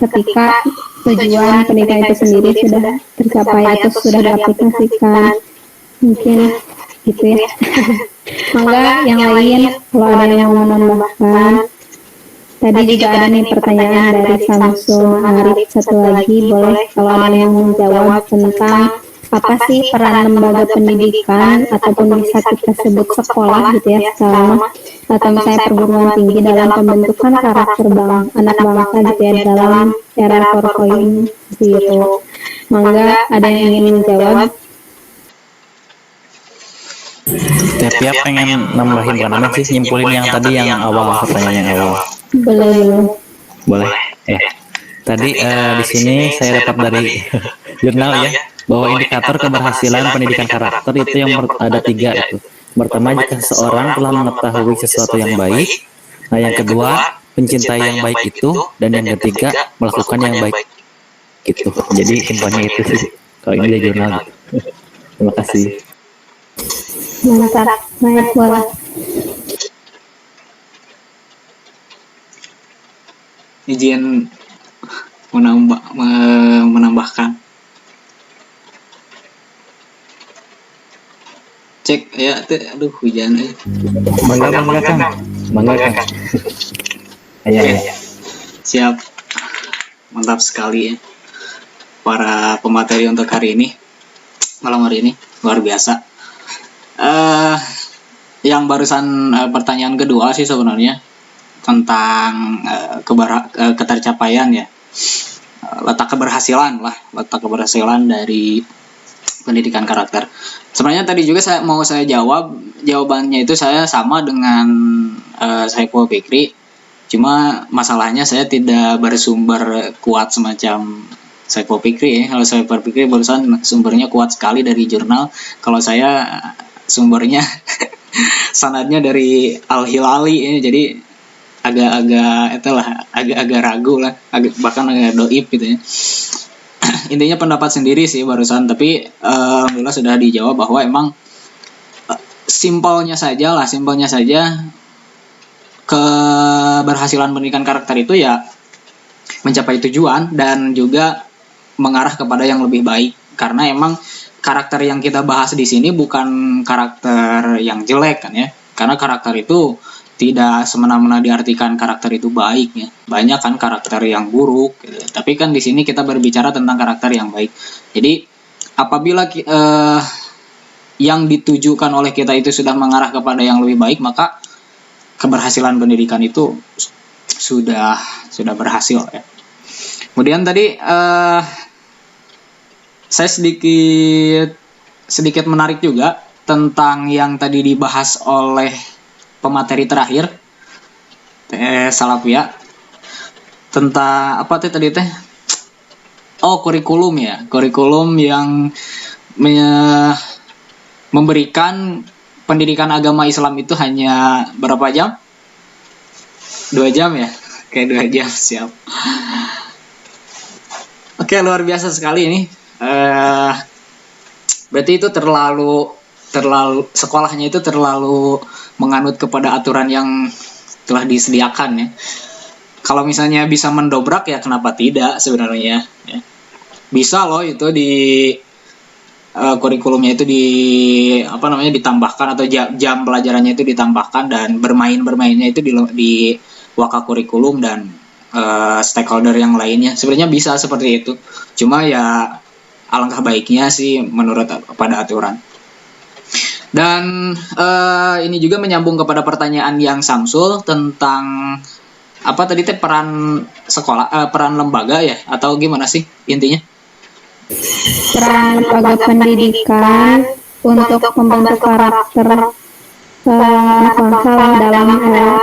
ketika tujuan pendidikan itu sendiri sudah tercapai atau sudah diaplikasikan. Mungkin gitu ya. Mangga yang lain kalau ada yang mau menambahkan. Tadi juga ada nih pertanyaan dari Samsul Arif, satu lagi boleh kalau ada yang menjawab tentang apa sih peran lembaga pendidikan ataupun bisa kita sebut sekolah gitu ya selama atau misalnya perguruan tinggi dalam pembentukan karakter anak bangsa gitu ya dalam era 4.0. Mangga ada yang ingin menjawab? Tiap pengen nambahin kan sih, nyimpulin yang tadi yang awal, pertanyaan yang awal. Boleh. Tadi di sini saya dapat dari jurnal ya bahwa indikator keberhasilan pendidikan karakter itu yang ada 3 itu. Pertama, jika seseorang telah mengetahui sesuatu yang baik. Nah, yang kedua, mencintai yang baik itu, dan yang ketiga, melakukan yang baik gitu. Jadi simpelnya itu sih kalau ini dari jurnal. Terima kasih. Mantap, baik boleh. Izin menambahkan. Cek ya, aduh hujan. Bangga Kang. Ayo. Siap. mantap sekali ya para pemateri untuk hari ini, malam hari ini luar biasa. Yang barusan pertanyaan kedua sih sebenarnya tentang ketercapaian ya, letak keberhasilan dari pendidikan karakter. Sebenarnya tadi juga saya jawabannya itu saya sama dengan Saiful Fikri, cuma masalahnya saya tidak bersumber kuat semacam Saiful Fikri ya. Kalau Saiful Fikri barusan sumbernya kuat sekali dari jurnal, kalau saya sumbernya sanadnya dari Al-Hilali ya, jadi agak ragu lah, bahkan agak doib gitu ya. Intinya pendapat sendiri sih barusan, tapi alhamdulillah sudah dijawab bahwa emang simpelnya saja keberhasilan pendidikan karakter itu ya mencapai tujuan dan juga mengarah kepada yang lebih baik. Karena emang karakter yang kita bahas di sini bukan karakter yang jelek kan ya, karena karakter itu tidak semena-mena diartikan karakter itu baik ya. Banyak kan karakter yang buruk gitu. Tapi kan di sini kita berbicara tentang karakter yang baik. Jadi apabila yang ditujukan oleh kita itu sudah mengarah kepada yang lebih baik, maka keberhasilan pendidikan itu sudah berhasil ya. Kemudian tadi saya sedikit menarik juga tentang yang tadi dibahas oleh pemateri terakhir Salapia tentang apa tadi teh? Oh, kurikulum yang memberikan pendidikan agama Islam itu hanya berapa jam? 2 jam ya? Kayak 2 jam, siap. Oke, luar biasa sekali ini. Berarti itu terlalu sekolahnya itu terlalu menganut kepada aturan yang telah disediakan ya. Kalau misalnya bisa mendobrak ya kenapa tidak sebenarnya ya. Bisa loh itu di kurikulumnya itu ditambahkan, atau jam pelajarannya itu ditambahkan, dan bermainnya itu di waka kurikulum dan stakeholder yang lainnya. Sebenarnya bisa seperti itu. Cuma ya alangkah baiknya sih menurut pada aturan. Dan ini juga menyambung kepada pertanyaan yang Samsul tentang apa tadi teh, peran sekolah, peran lembaga ya, atau gimana sih intinya? Peran lembaga pendidikan untuk membentuk karakter anak bangsa dalam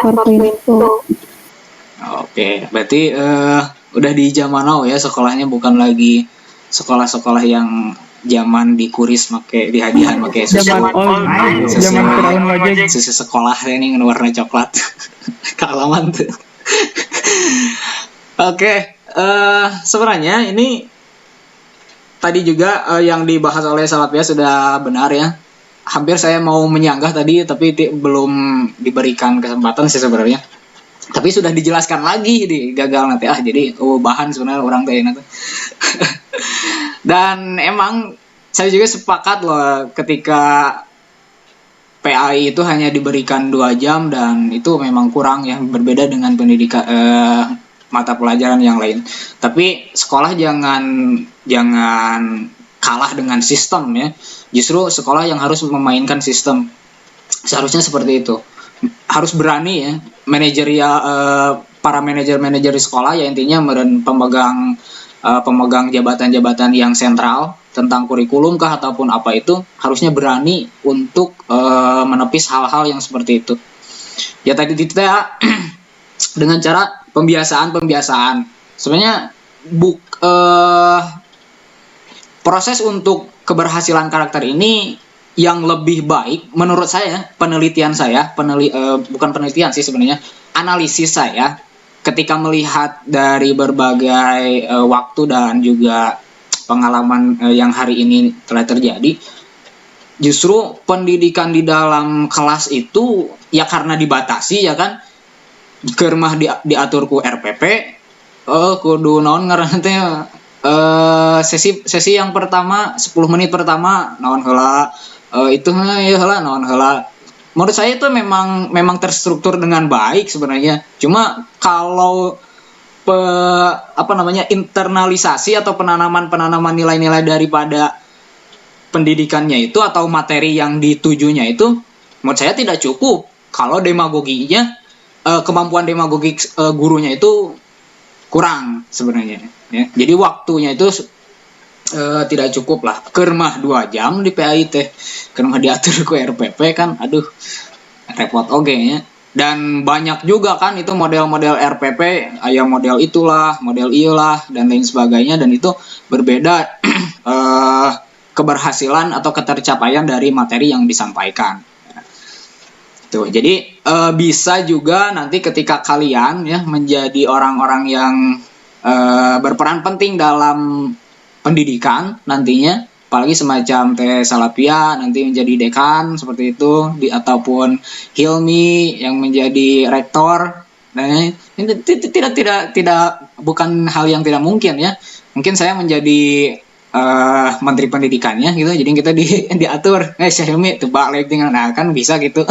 kurikulum. Oke, berarti udah di zaman now ya sekolahnya, bukan lagi sekolah-sekolah yang zaman dikuris make dihadiahan make susu sekolah ini warna coklat kealaman tuh. Oke, sebenarnya ini tadi juga yang dibahas oleh Salapia sudah benar ya. Hampir saya mau menyanggah tadi, tapi belum diberikan kesempatan sih sebenarnya. Tapi sudah dijelaskan lagi, gagal nanti jadi bahan sebenarnya orang teh nanti. Dan emang saya juga sepakat loh ketika PAI itu hanya diberikan 2 jam, dan itu memang kurang ya, berbeda dengan pendidikan mata pelajaran yang lain. Tapi sekolah jangan kalah dengan sistem ya. Justru sekolah yang harus memainkan sistem. Seharusnya seperti itu. Harus berani ya, para manajer di sekolah ya, intinya pemegang jabatan-jabatan yang sentral tentang kurikulum kah ataupun apa itu, harusnya berani untuk menepis hal-hal yang seperti itu. Ya tadi kita dengan cara pembiasaan. Sebenarnya proses untuk keberhasilan karakter ini yang lebih baik menurut saya, penelitian saya, bukan penelitian sih sebenarnya, analisis saya ketika melihat dari berbagai waktu dan juga pengalaman yang hari ini telah terjadi, justru pendidikan di dalam kelas itu ya karena dibatasi ya kan, kermah diatur ku RPP, kudu naon ngaranna teh, sesi yang pertama 10 menit pertama naon heula, itu ya heula naon heula. Menurut saya itu memang terstruktur dengan baik sebenarnya. Cuma kalau internalisasi atau penanaman nilai-nilai daripada pendidikannya itu atau materi yang ditujunya itu menurut saya tidak cukup kalau demagoginya kemampuan demagogik gurunya itu kurang sebenarnya ya. Jadi waktunya itu tidak cukup lah. Kermah 2 jam di PAI teh. Kermah diatur ke RPP kan aduh repot oge nya. Dan banyak juga kan itu model-model RPP, ya model itulah, model iyalah dan lain sebagainya dan itu berbeda keberhasilan atau ketercapaian dari materi yang disampaikan. Tuh, jadi bisa juga nanti ketika kalian ya menjadi orang-orang yang berperan penting dalam pendidikan nantinya, apalagi semacam Teh Salapia nanti menjadi dekan seperti itu, ataupun Hilmi yang menjadi rektor. Nah, ini tidak bukan hal yang tidak mungkin ya. Mungkin saya menjadi menteri pendidikannya gitu, jadi kita diatur, Syekh Hilmi tuh balik tinggal, nah kan bisa gitu.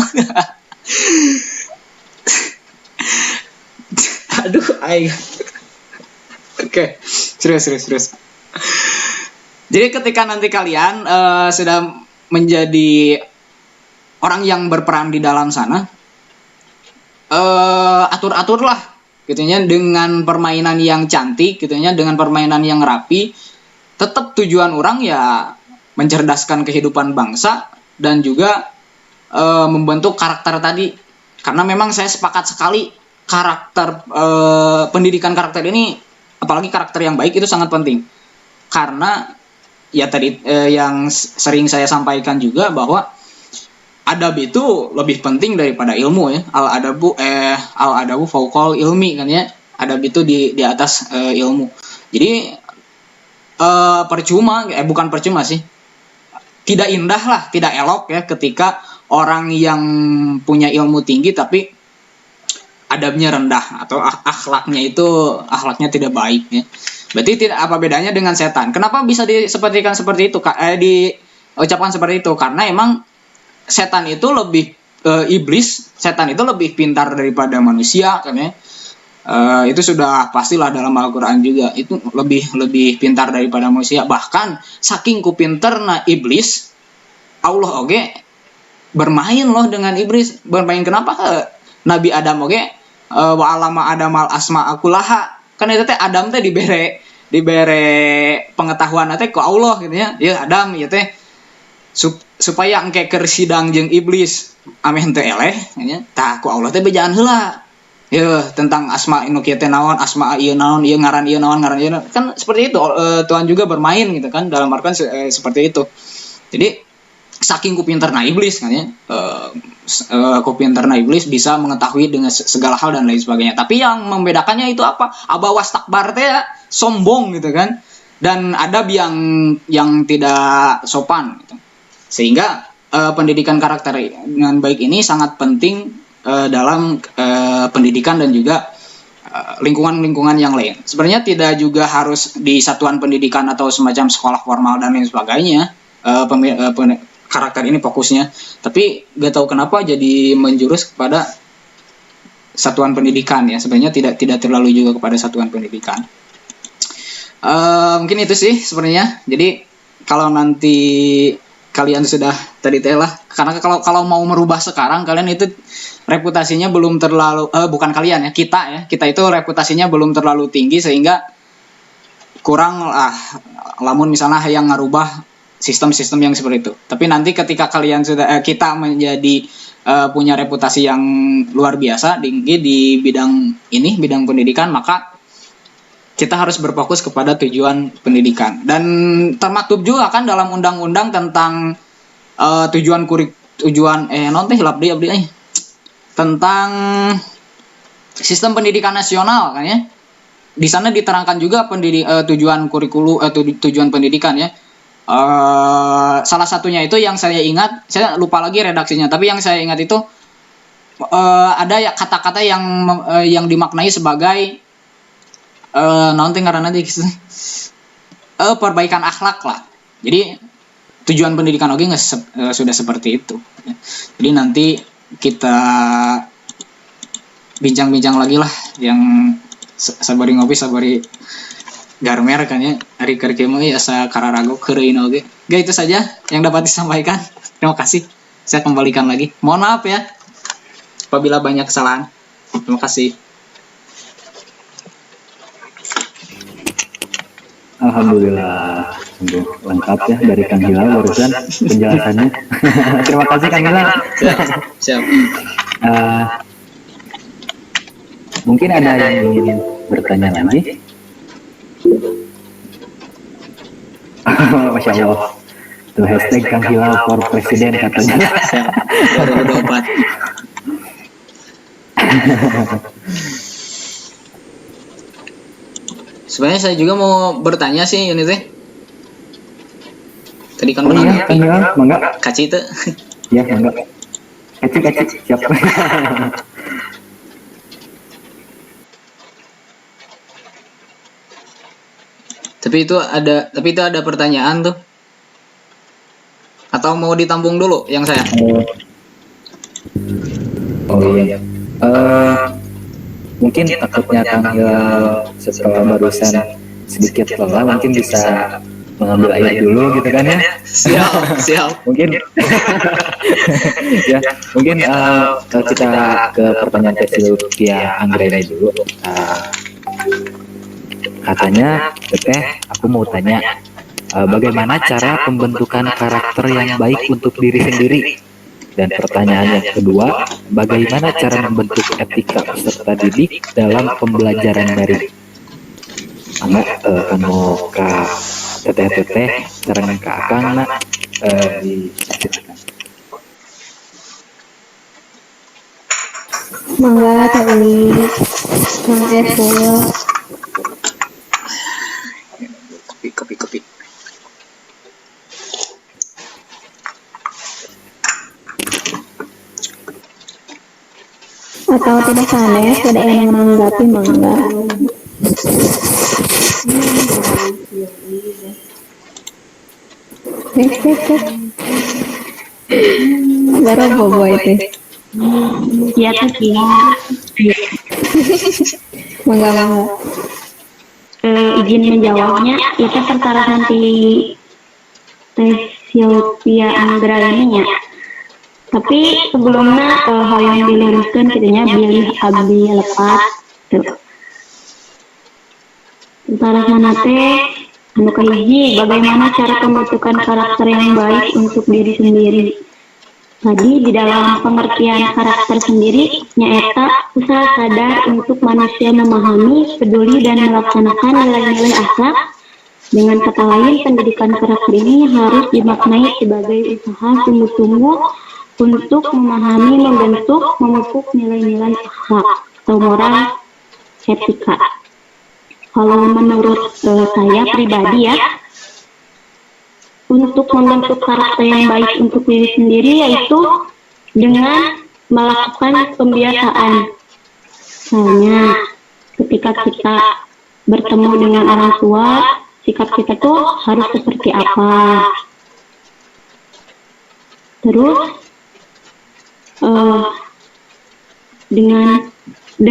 Aduh, Oke, serius. Jadi ketika nanti kalian sudah menjadi orang yang berperan di dalam sana, atur-aturlah gitunya dengan permainan yang cantik gitunya, dengan permainan yang rapi. Tetap tujuan orang ya mencerdaskan kehidupan bangsa dan juga membentuk karakter tadi. Karena memang saya sepakat sekali karakter pendidikan karakter ini, apalagi karakter yang baik itu sangat penting. Karena ya tadi yang sering saya sampaikan juga bahwa adab itu lebih penting daripada ilmu ya. Al adabu fauqal ilmi kan ya. Adab itu di atas ilmu. Jadi bukan percuma sih. Tidak indah lah, tidak elok ya ketika orang yang punya ilmu tinggi tapi adabnya rendah atau akhlaknya tidak baik ya. Berarti tidak apa bedanya dengan setan. Kenapa bisa diucapkan seperti itu? Diucapkan seperti itu karena emang setan itu lebih setan itu lebih pintar daripada manusia kan ya. Itu sudah pastilah dalam Al-Qur'an juga. Itu lebih pintar daripada manusia. Bahkan saking kupinterna iblis, Allah oge bermain loh dengan iblis. Bermain kenapa? Nabi Adam oge wa alama adamal asma akulaha. Kan itu teh Adam teh dibere pengetahuan teh ku Allah gitu ya. Ya Adam ya teh supaya engke keur sidang jeung iblis ameh teu eleh nya. Tah ku Allah teh bejaan heula. Ya tentang asma nu kieu teh naon, asma ieu naon, ieu ngaran ieu naon, ngaran ieu. Kan seperti itu Tuhan juga bermain gitu kan dalam Al-Qur'an seperti itu. Jadi saking kupinterna iblis kan ya. Kupinterna iblis bisa mengetahui dengan segala hal dan lain sebagainya. Tapi yang membedakannya itu apa? Abawas takbar teh sombong gitu kan. Dan adab yang tidak sopan gitu. Sehingga pendidikan karakter dengan baik ini sangat penting dalam pendidikan dan juga lingkungan-lingkungan yang lain. Sebenarnya tidak juga harus di satuan pendidikan atau semacam sekolah formal dan lain sebagainya. Karakter ini fokusnya, tapi gak tahu kenapa jadi menjurus kepada satuan pendidikan ya. Sebenarnya tidak terlalu juga kepada satuan pendidikan. Mungkin itu sih sebenarnya. Jadi kalau nanti kalian sudah tadi lah, karena kalau mau merubah sekarang kalian itu reputasinya belum terlalu bukan kalian ya, kita itu reputasinya belum terlalu tinggi sehingga kurang lamun misalnya yang ngerubah sistem-sistem yang seperti itu. Tapi nanti ketika kalian sudah kita menjadi punya reputasi yang luar biasa tinggi di bidang pendidikan, maka kita harus berfokus kepada tujuan pendidikan. Dan termaktub juga kan dalam undang-undang tentang tentang sistem pendidikan nasional kan ya. Di sana diterangkan juga tujuan kurikulum tujuan pendidikan ya. Salah satunya itu yang saya ingat, saya lupa lagi redaksinya, tapi yang saya ingat itu ada ya kata-kata yang dimaknai sebagai nanti ngaranna gitu. Perbaikan akhlak lah. Jadi tujuan pendidikan oke sudah seperti itu. Jadi nanti kita bincang-bincang lagi lah yang sabari ngopi sabari garmer kan ya. Ari keur kieu mah asa kararago keureun oge. Itu saja yang dapat disampaikan. Terima kasih. Saya kembalikan lagi. Mohon maaf ya apabila banyak kesalahan. Terima kasih. Alhamdulillah, sungguh lengkap ya dari Kang Hilal barusan penjelasannya. Terima kasih Kang Hilal. Siap. Mungkin ada yang ingin bertanya lagi? Masya Allah. Tuh hashtag Kang Hilal for Presiden katanya. 2024. Sebenarnya saya juga mau bertanya sih ini teh. Tadi kan iya, Kang Hilal, mangga. Kaci itu. Iya, mangga. Kaci, siap. Tapi itu ada pertanyaan tuh. Atau mau ditampung dulu yang saya? Oh iya. Mungkin takutnya Kang Hilal setelah barusan sedikit lelah mungkin bisa mengambil air dulu gitu kan ya. Siap. Mungkin ya, mungkin kalau kita ke pertanyaan Sylvia Anggreni dulu. Katanya Teteh, aku mau tanya bagaimana cara pembentukan karakter yang baik untuk diri sendiri? Dan pertanyaan yang kedua, bagaimana cara membentuk etika peserta didik dalam pembelajaran daring? Angga, kanu ka teteh sareng ka akang nak diceritakan. Mangga tadi Kang Esel. Kopi. Atau tidak sanes, ada yang menanggapi mangga. Cek. Baru bobo itu. Ya tuh Mangga. Izin menjawabnya itu perkara nanti Sylvia Anggreni ya. Tapi sebelumnya hal yang diluruskan kitanya pilih abdi lepas tuh. Perkara nanti anu kahiji bagaimana cara pembentukan karakter yang baik untuk diri sendiri. Tadi di dalam pengertian karakter sendiri nyaeta usaha sadar untuk manusia memahami, peduli dan melaksanakan nilai-nilai akhlak. Dengan kata lain, pendidikan karakter ini harus dimaknai sebagai usaha sungguh-sungguh untuk memahami, membentuk, memupuk nilai-nilai akhlak atau moral etika. Kalau menurut saya pribadi ya, untuk membentuk karakter yang baik untuk diri sendiri yaitu dengan melakukan pembiasaan. Misalnya ketika kita bertemu dengan orang tua, sikap kita tuh harus seperti apa. Terus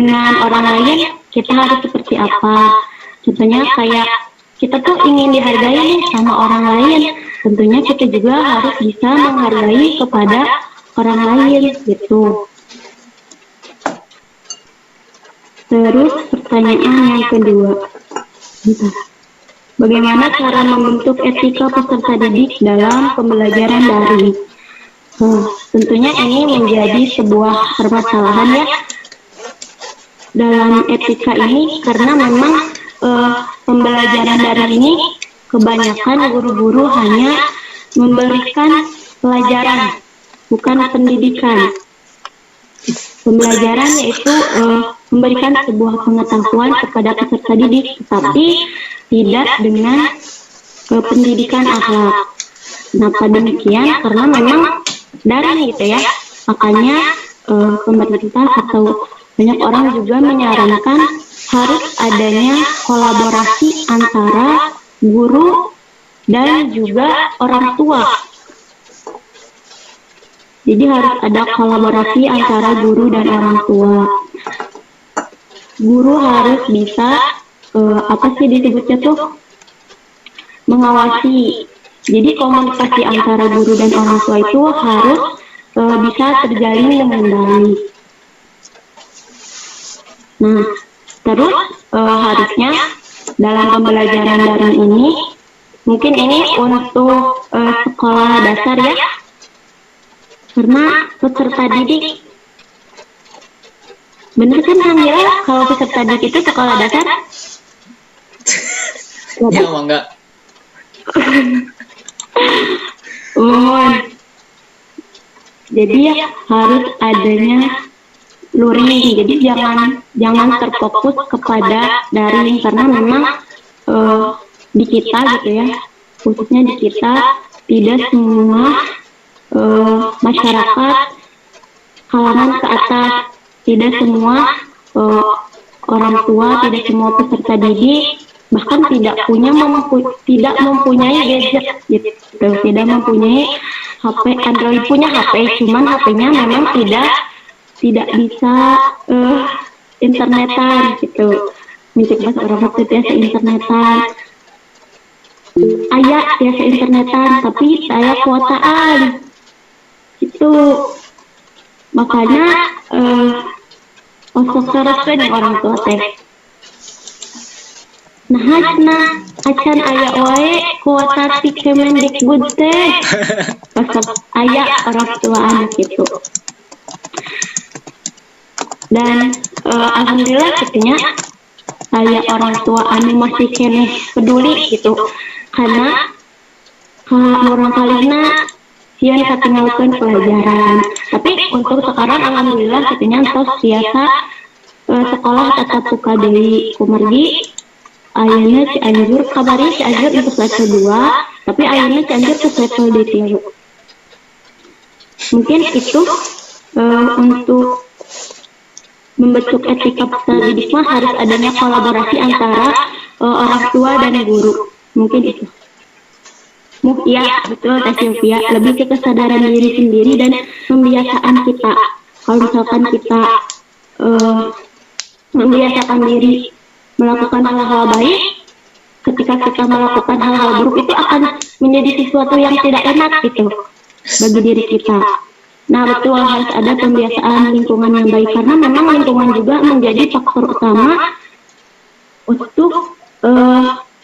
dengan orang lain kita harus seperti apa. Contohnya kayak kita tuh ingin dihargai nih sama orang lain, tentunya kita juga harus bisa menghargai kepada orang lain gitu. Terus pertanyaan yang kedua, bagaimana cara membentuk etika peserta didik dalam pembelajaran daring? Tentunya ini menjadi sebuah permasalahan ya dalam etika ini, karena memang pembelajaran daring ini kebanyakan guru-guru hanya memberikan pelajaran, bukan pendidikan. Pembelajaran yaitu memberikan sebuah pengetahuan kepada peserta didik, tetapi tidak dengan pendidikan akhlak. Kenapa demikian? Karena memang daring gitu ya. Makanya pemerintah atau banyak orang juga menyarankan harus adanya kolaborasi antara guru dan juga orang tua. Jadi harus ada kolaborasi antara guru dan orang tua. guru harus bisa apa sih disebutnya tuh, mengawasi. Jadi komunikasi antara guru dan orang tua itu harus bisa terjalin dengan baik. Nah, terus harusnya dalam pembelajaran daring ini, mungkin ini untuk sekolah dasar ya, karena peserta didik, bener kan Angela, kalau peserta didik itu sekolah dasar? Ya enggak. Jadi ya harus adanya luring. Jadi jangan terfokus kepada daring, karena memang di kita gitu ya, khususnya di kita, tidak semua masyarakat kalangan ke atas, tidak semua orang tua, tidak semua peserta didik bahkan tidak mempunyai gadget gitu, tidak mempunyai HP Android, punya HP, cuman HP-nya memang tidak bisa internetan gitu, mencegah orang waktu itu internetan, ayah ya internetan, tapi saya kuotaan itu, makanya osok teruskan orang tua teh. Nah, acan aya wae kuota ti Kemendikbud teh. Pasal aya orang tua anak itu. Dan alhamdulillah katanya aya orang tua anu masih kene peduli gitu. Karena orang kalina sieun katinggalkeun pelajaran. Tapi untuk sekarang alhamdulillah katanya tos biasa sekolah tatap muka deui kumargi. Ayeuna Cianjur kabari Cianjur untuk level 2, tapi ayeuna Cianjur ke level D3. Mungkin itu untuk membentuk etika peserta didik mah harus adanya kolaborasi antara orang tua dan guru. Mungkin itu. Ya, betul Teh Sylvia, lebih ke kesadaran diri sendiri dan pembiasaan kita. Kalau misalkan kita membiasakan diri melakukan hal-hal baik, ketika kita melakukan hal-hal buruk itu akan menjadi sesuatu yang tidak enak gitu bagi diri kita. Nah betul, harus ada pembiasaan lingkungan yang baik, karena memang lingkungan juga menjadi faktor utama untuk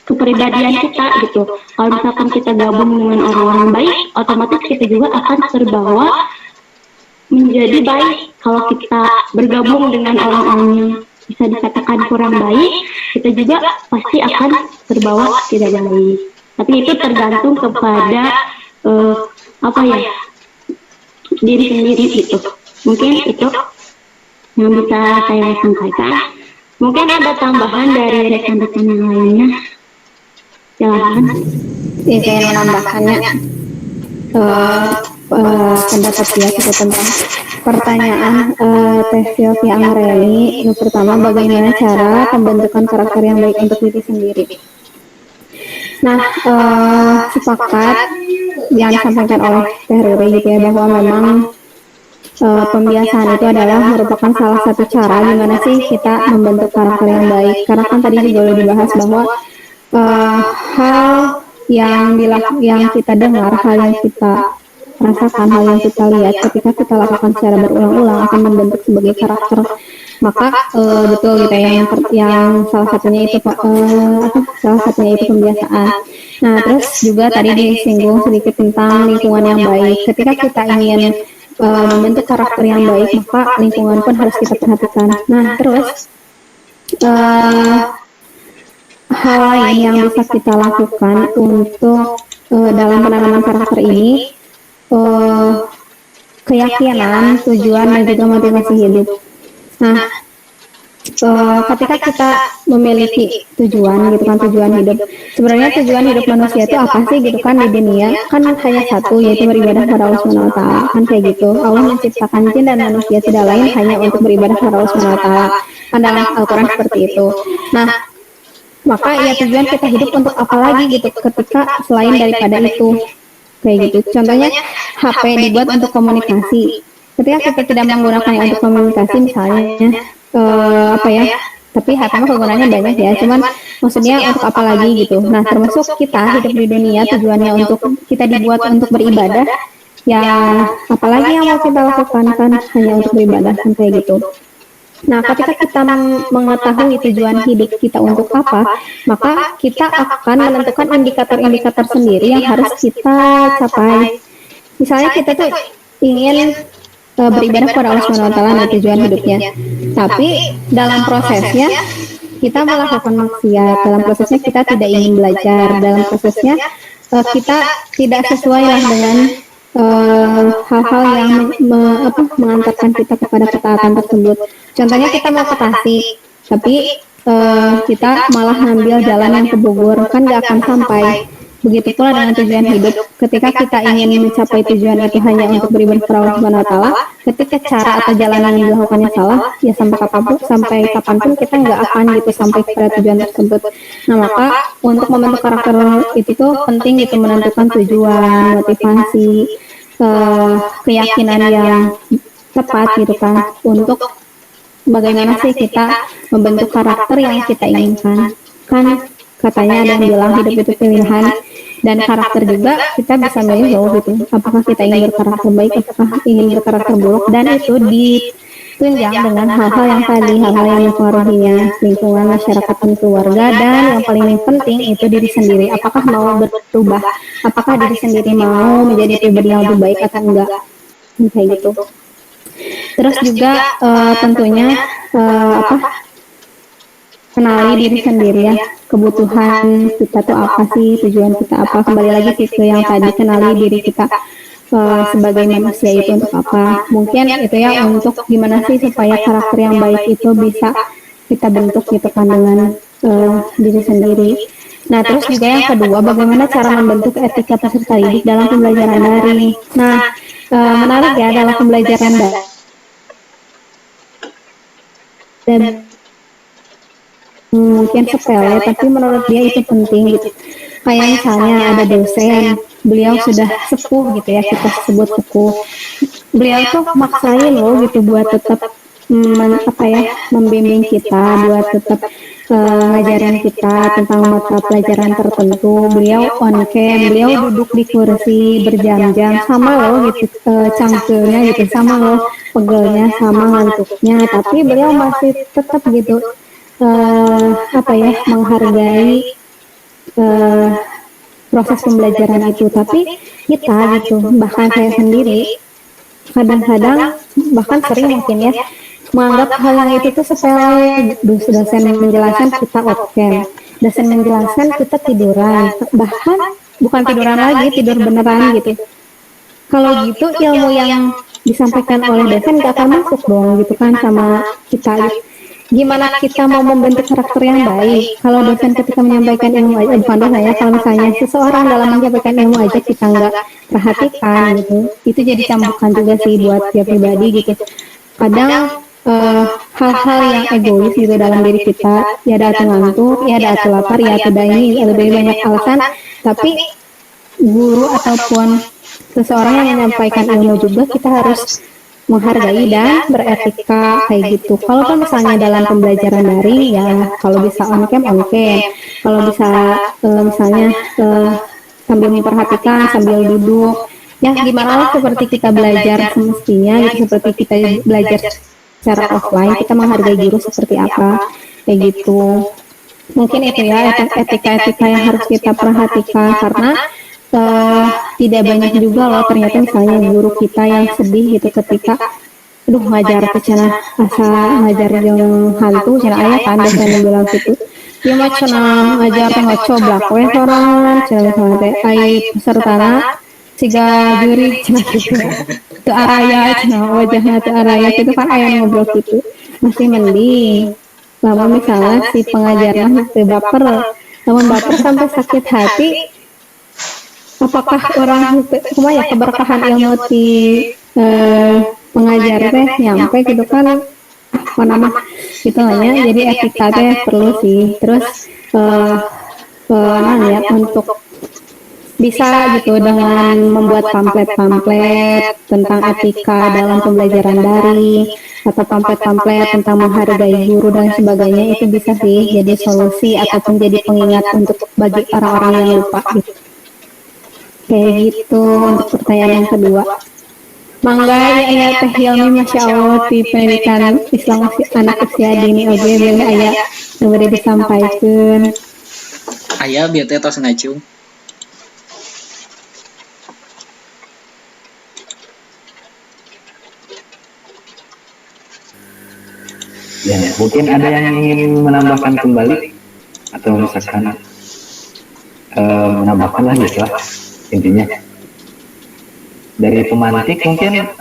kepribadian kita gitu. Kalau misalkan kita gabung dengan orang-orang baik, otomatis kita juga akan terbawa menjadi baik. Kalau kita bergabung dengan orang-orang yang bisa dikatakan kurang baik, kita juga pasti akan terbawa tidak baik. Tapi itu tergantung kepada diri sendiri gitu. Mungkin itu yang bisa saya sampaikan. Mungkin ada tambahan dari rekan-rekan yang lainnya. Silakan. Saya menambahkannya pendapat dia tentang pertanyaan Teh Sylvia Angreli. Yang pertama, bagaimana cara pembentukan karakter yang baik untuk diri sendiri? Nah, sepakat yang disampaikan oleh Teh Ruri gitu ya, bahwa memang pembiasaan itu adalah merupakan salah satu cara gimana sih kita membentuk karakter yang baik. Karena kan tadi juga udah dibahas bahwa hal yang kita dengar, hal yang kita rasakan, hal yang kita lihat ketika kita lakukan secara berulang-ulang akan membentuk sebagai karakter. Maka betul gitu ya, yang salah satunya itu pembiasaan. Nah, terus juga tadi disinggung sedikit tentang lingkungan yang baik. Ketika kita ingin membentuk karakter yang baik, maka lingkungan pun harus kita perhatikan. Nah, terus hal lain yang bisa kita lakukan untuk dalam penanaman karakter ini, keyakinan, tujuan, dan juga motivasi hidup. Nah, ketika kita memiliki tujuan gitu kan, tujuan hidup, sebenarnya tujuan hidup manusia itu apa sih gitu kan di dunia? Kan hanya satu, yaitu beribadah kepada Allah Subhanahu wa Ta'ala, kan kayak gitu. Allah menciptakan jin dan manusia tidak lain hanya untuk beribadah kepada Allah Subhanahu wa Ta'ala. Kan dalam Al-Quran seperti itu. Nah, maka ya tujuan kita hidup untuk apa lagi gitu ketika selain daripada itu, kayak gitu. Contohnya HP dibuat untuk komunikasi. Ketika kita tidak menggunakannya untuk komunikasi, misalnya tapi harta mah kegunaannya banyak ya, cuman maksudnya untuk apa lagi gitu. Nah, termasuk kita hidup di dunia tujuannya untuk kita dibuat untuk beribadah, ya apalagi yang mau kita lakukan kan hanya untuk beribadah kan kayak gitu. Nah, ketika kita mengetahui tujuan hidup kita untuk apa, maka kita akan menentukan indikator-indikator sendiri yang harus kita capai. Misalnya kita tuh ingin beribadah kepada Allah Subhanahu wa taala, nah tujuan hidupnya. Tapi dalam prosesnya kita melakukan maksiat, dalam prosesnya kita tidak ingin belajar, dalam prosesnya kita tidak sesuai lah dengan hal-hal yang mengantarkan kita kepada ketaatan tersebut. Contohnya kita mau ke Tasik, tapi kita malah ngambil jalan yang ke Bogor, kan gak akan sampai. Begitu pula dengan tujuan hidup. Ketika kita ingin mencapai tujuan itu hanya untuk beribadah kepada Allah Subhanahu wa taala, ketika cara atau jalan yang dilakukannya salah, ya sampai kapanpun kita nggak akan gitu sampai kepada tujuan tersebut. Nah, maka untuk membentuk karakter itu tuh penting gitu, menentukan tujuan, motivasi, keyakinan yang tepat gitu kan, untuk bagaimana sih kita membentuk karakter yang kita inginkan. Kan katanya ada yang bilang hidup itu pilihan, dan karakter juga kita bisa milih loh gitu, apakah kita ingin berkarakter baik, apakah ingin berkarakter buruk, dan itu ditunjang dengan hal-hal yang tadi, hal-hal yang mempengaruhinya, lingkungan, masyarakat, dan keluarga, dan yang paling penting itu diri sendiri, apakah mau berubah, apakah diri sendiri mau menjadi pribadi yang lebih baik atau enggak, kayak gitu. Terus juga tentunya kenali diri sendiri ya, kebutuhan kita tuh apa sih, tujuan kita apa, kembali lagi sih ke yang tadi, kenali diri kita sebagai manusia itu untuk apa. Mungkin itu ya, untuk gimana sih supaya karakter yang baik itu bisa kita bentuk gitu kan dengan diri sendiri. Nah, terus juga yang kedua, bagaimana cara membentuk etika peserta didik dalam pembelajaran daring. Nah, menarik ya, dalam pembelajaran daring dan mungkin sepele, tapi menurut dia itu penting gitu. Kayak misalnya ada dosen, beliau sudah sepuh gitu ya, kita sebut sepuh. Beliau tuh maksain loh gitu buat tetap membimbing kita, buat tetap ngajarin kita tentang mata pelajaran tertentu. Beliau on cam, beliau duduk di kursi berjam-jam, sama loh gitu cangkulnya gitu, sama loh pegelnya, sama ngantuknya, tapi beliau masih tetap gitu menghargai proses pembelajaran itu. Tapi kita gitu, bahkan saya sendiri kadang-kadang bahkan sering mungkin ya menganggap hal yang itu tuh sepele. Dosen menjelaskan kita oke, dosen menjelaskan kita tiduran, bahkan bukan tiduran lagi, tidur beneran gitu. Kalau gitu ilmu yang disampaikan oleh dosen gak akan masuk dong gitu kan sama kita gitu. Gimana kita mau membentuk karakter yang baik kalau dosen ketika menyampaikan ilmu aja, bukan dosen ya, kalau misalnya seseorang dalam menyampaikan ilmu aja kita nggak perhatikan gitu, itu jadi cambukan juga sih buat dia pribadi gitu. Kadang hal-hal yang egois gitu dalam diri kita, ya ada atau ngantuk, ya ada atau lapar, ya atau ini, lebih banyak alasan, tapi guru ataupun seseorang yang menyampaikan ilmu juga kita harus menghargai dan beretika kayak gitu. Kalau misalnya dalam pembelajaran daring ya, kalau bisa on cam, kalau bisa misalnya sambil memperhatikan, sambil duduk, ya gimana lah seperti kita belajar semestinya gitu, seperti kita belajar secara offline, kita menghargai guru seperti apa kayak gitu. Mungkin itu ya etika-etika yang harus kita perhatikan, karena tidak banyak juga loh ternyata misalnya guru kita yang sedih gitu ketika ngajar cenah asa ngajar yang hantu cenah ayah kan dosen yang bilang gitu, dia mah cenah ngajar ngocoblak we sorangan cenah misalnya teh ai pesertana siga juri cenah gitu teu araya cenah wajahna teu araya gitu kan aya ngobrol gitu. Masih mending lamun misalnya si pengajarnya teu baper, lamun baper sampai sakit hati, apakah orang ya keberkahan ilmu di pengajar teh nyampe gitu kan, apa nama gitu hanya. Jadi etika teh perlu sih. Terus untuk bisa gitu dengan membuat pamflet-pamflet tentang etika dalam pembelajaran daring atau pamflet-pamflet tentang menghargai guru dan sebagainya, itu bisa sih jadi solusi ataupun jadi pengingat untuk bagi orang-orang yang lupa gitu. Kayak gitu untuk pertanyaan yang kedua. Mangga ya Teh Hilmi, Masya Allah di pendidikan Islam anak usia dini oke boleh aya boleh disampaikan. Aya biar teh tos ngacung. Ya, mungkin ada yang ingin menambahkan kembali atau misalkan menambahkan lah gitu lah intinya. Dari pemantik mungkin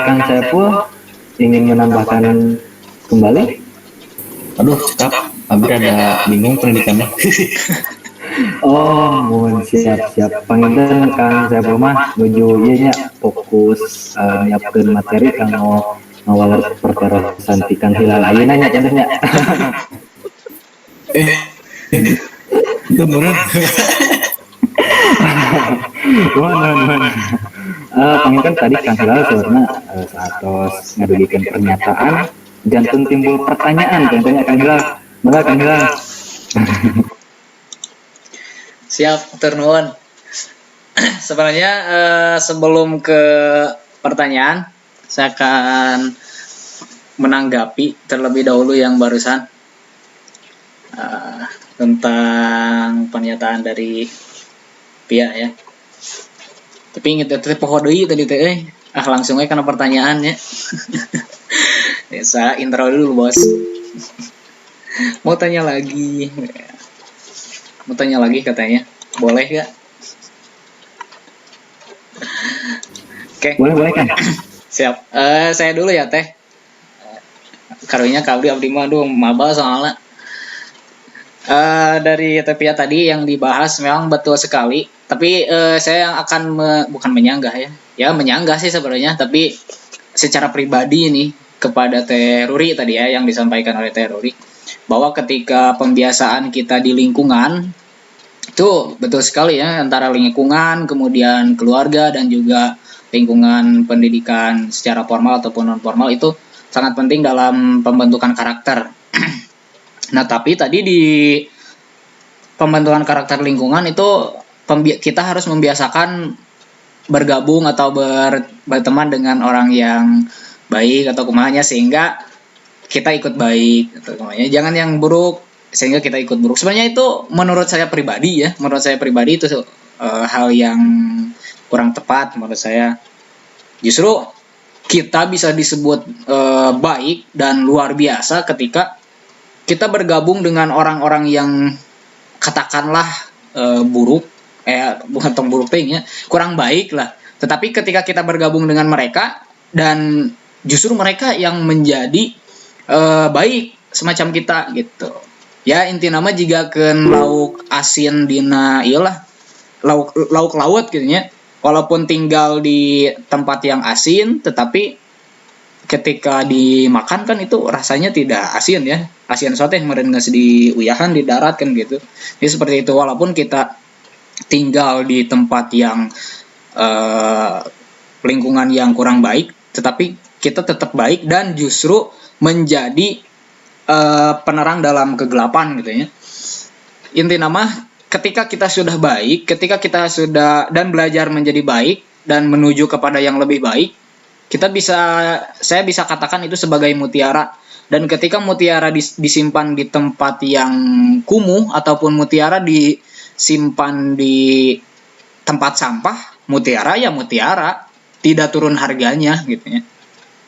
Kang Saiful ingin menambahkan kembali. Aduh, cakap. Hampir ada bingung pendidikannya. Oh, mohon siap. Panginten Kang Saiful mah menuju ieu nya fokus nyiapkeun materi kanggo ngawal perkara santikan hilal ayeuna nya cendernya. Itu beneran. Mohon. Panginten tadi Kang Hilal sebenarnya saatos ngadugikan pernyataan jantung timbul pertanyaan tentunya Kang Hilal. Mangga Kang Hilal. Siap, turnuan. Sebenarnya sebelum ke pertanyaan, saya akan menanggapi terlebih dahulu yang barusan tentang pernyataan dari Pia ya. Tapi inget teh poho deui tadi teh langsung aja karena pertanyaannya. Ya, saya intro dulu bos. Mau tanya lagi katanya. Boleh gak? Oke. Boleh kan? Siap. Saya dulu ya teh. Karunya abdi mah aduh maba soalnya. Dari Tepia tadi yang dibahas memang betul sekali. Tapi saya yang akan bukan menyanggah ya. Ya menyanggah sih sebenarnya. Tapi secara pribadi nih kepada Teh Ruri tadi ya yang disampaikan oleh Teh Ruri. Bahwa ketika pembiasaan kita di lingkungan itu betul sekali ya, antara lingkungan kemudian keluarga dan juga lingkungan pendidikan secara formal ataupun non formal itu sangat penting dalam pembentukan karakter. Nah tapi tadi di pembentukan karakter lingkungan itu kita harus membiasakan bergabung atau berteman dengan orang yang baik atau kumanya sehingga kita ikut baik atau kumanya. Jangan yang buruk sehingga kita ikut buruk. Sebenarnya itu menurut saya pribadi ya, itu hal yang kurang tepat menurut saya. Justru kita bisa disebut baik dan luar biasa ketika kita bergabung dengan orang-orang yang katakanlah buruk, bukan tong buruk ya, kurang baik lah. Tetapi ketika kita bergabung dengan mereka dan justru mereka yang menjadi baik semacam kita gitu. Ya inti nama jika ken lauk asin dina iyalah lauk laut gitu ya. Walaupun tinggal di tempat yang asin, tetapi ketika dimakan kan itu rasanya tidak asin ya. Asin sote yang meureun geus diuyahan di darat kan gitu. Jadi seperti itu, walaupun kita tinggal di tempat yang lingkungan yang kurang baik, tetapi kita tetap baik dan justru menjadi penerang dalam kegelapan gitu ya. Inti nama ketika kita sudah baik, ketika kita sudah dan belajar menjadi baik dan menuju kepada yang lebih baik, saya bisa katakan itu sebagai mutiara. Dan ketika mutiara disimpan di tempat yang kumuh ataupun mutiara disimpan di tempat sampah, mutiara ya mutiara, tidak turun harganya gitu ya.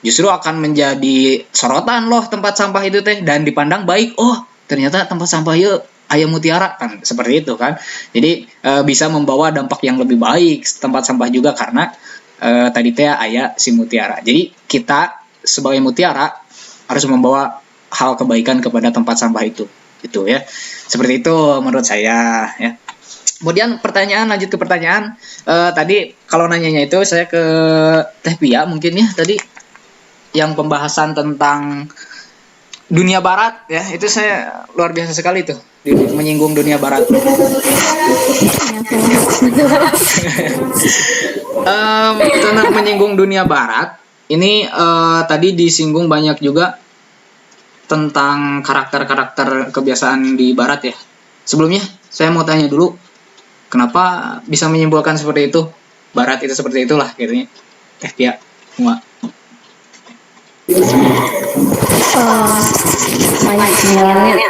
Justru akan menjadi sorotan loh tempat sampah itu teh dan dipandang baik. Oh, ternyata tempat sampah yuk aya mutiara kan seperti itu kan. Jadi bisa membawa dampak yang lebih baik tempat sampah juga karena tadi teh aya si mutiara. Jadi kita sebagai mutiara harus membawa hal kebaikan kepada tempat sampah itu gitu ya. Seperti itu menurut saya ya. Kemudian lanjut ke pertanyaan tadi kalau nanyanya itu saya ke Teh Pia mungkin ya tadi yang pembahasan tentang dunia barat ya, itu saya luar biasa sekali tuh menyinggung dunia barat. Tentang menyinggung dunia barat ini tadi disinggung banyak juga tentang karakter-karakter kebiasaan di barat ya. Sebelumnya saya mau tanya dulu, kenapa bisa menyimpulkan seperti itu? Barat itu seperti itulah katanya. Teh Tia, semua. Banyak sebenarnya.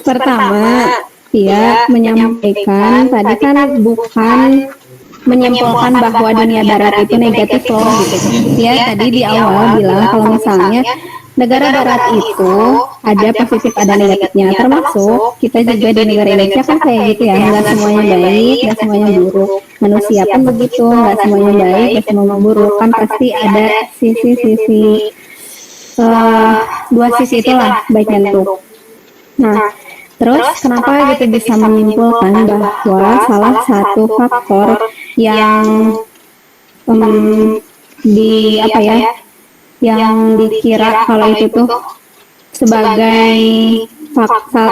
Pertama, dia menyampaikan tadi kan bukan menyimpulkan bahwa dunia barat itu negatif loh gitu. Dia tadi di awal bilang kalau misalnya negara barat itu ada positif ada negatifnya, termasuk kita juga di negara Indonesia kan kayak gitu ya, nggak semuanya baik, nggak semuanya buruk. Manusia kan begitu, nggak semuanya baik, nggak semuanya buruk, kan pasti ada sisi-sisi dua sisi itulah baik dan buruk. Nah, terus kenapa gitu bisa menyimpulkan bahwa salah satu faktor yang di apa ya, yang dikira kalau itu tuh sebagai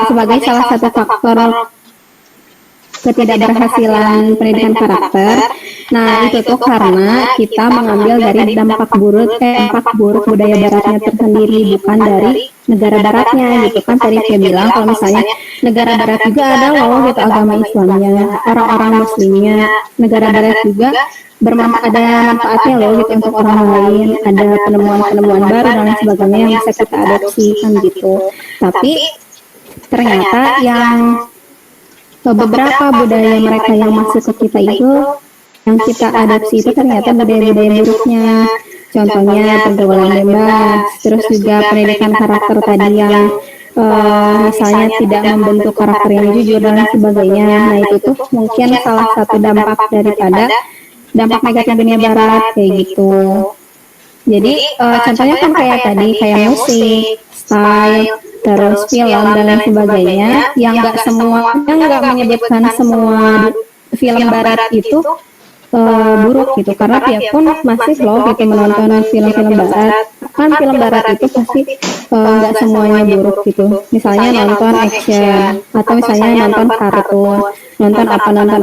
sebagai salah satu faktor ketidakberhasilan pendidikan karakter. Nah, itu tuh karena kita mengambil dari dampak buruk budaya baratnya tersendiri, bukan dari negara baratnya gitu kan. Tadi saya bilang kalau misalnya negara barat juga ada loh gitu agama Islamnya, orang-orang muslimnya. Negara barat juga ada manfaatnya loh gitu untuk orang lain, ada penemuan-penemuan baru dan lain sebagainya yang bisa kita adopsi kan gitu. Tapi ternyata yang beberapa budaya mereka yang masuk ke kita itu, yang kita adopsi itu ternyata budaya-budaya buruknya. Contohnya pergaulan bebas, terus juga pendidikan karakter tadi yang misalnya tidak membentuk karakter yang jujur dan lain sebagainya. Nah itu tuh mungkin salah satu dampak daripada dampak negatif dunia barat kayak gitu. Jadi contohnya kan kayak tadi, kayak musik, style, terus film dan lain sebagainya, yang nggak menyebutkan semua film barat itu buruk gitu, karena dia pun masih loh gitu menonton film-film barat. Kan film barat itu pasti nggak semuanya buruk gitu. Misalnya nonton action atau misalnya nonton kartun, nonton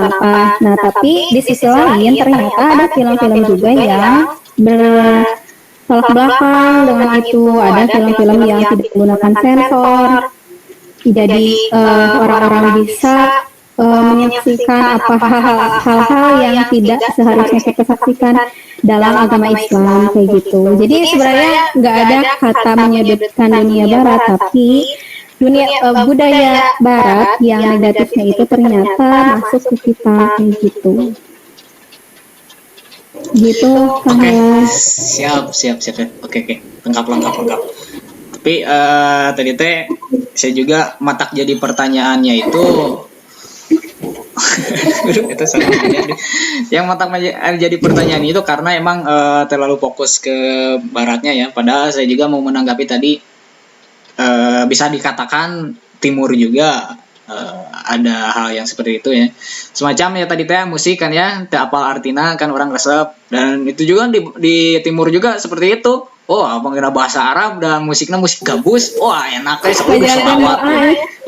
apa. Nah tapi di sisi lain ternyata ada film-film juga yang bertolak belakang dengan itu. Ada film-film yang tidak menggunakan sensor, jadi orang-orang bisa menyaksikan hal-hal yang tidak seharusnya kita saksikan dalam agama Islam kayak gitu. Jadi sebenarnya nggak ada kata menyebutkan dunia barat, tapi budaya barat yang negatifnya itu ternyata masuk ke kita kayak gitu. Gitu kan ya. Siap. Oke. Lengkap. Tapi tadi teh saya juga matak jadi pertanyaannya itu itu salah yang matak jadi pertanyaan itu karena emang terlalu fokus ke baratnya ya. Padahal saya juga mau menanggapi tadi bisa dikatakan timur juga ada hal yang seperti itu ya. Semacam ya tadi teh musik kan ya, teh apal artina kan orang resep, dan itu juga di timur juga seperti itu. Oh, mengira bahasa Arab dan musiknya musik gabus. Wah, enak ya, solawat.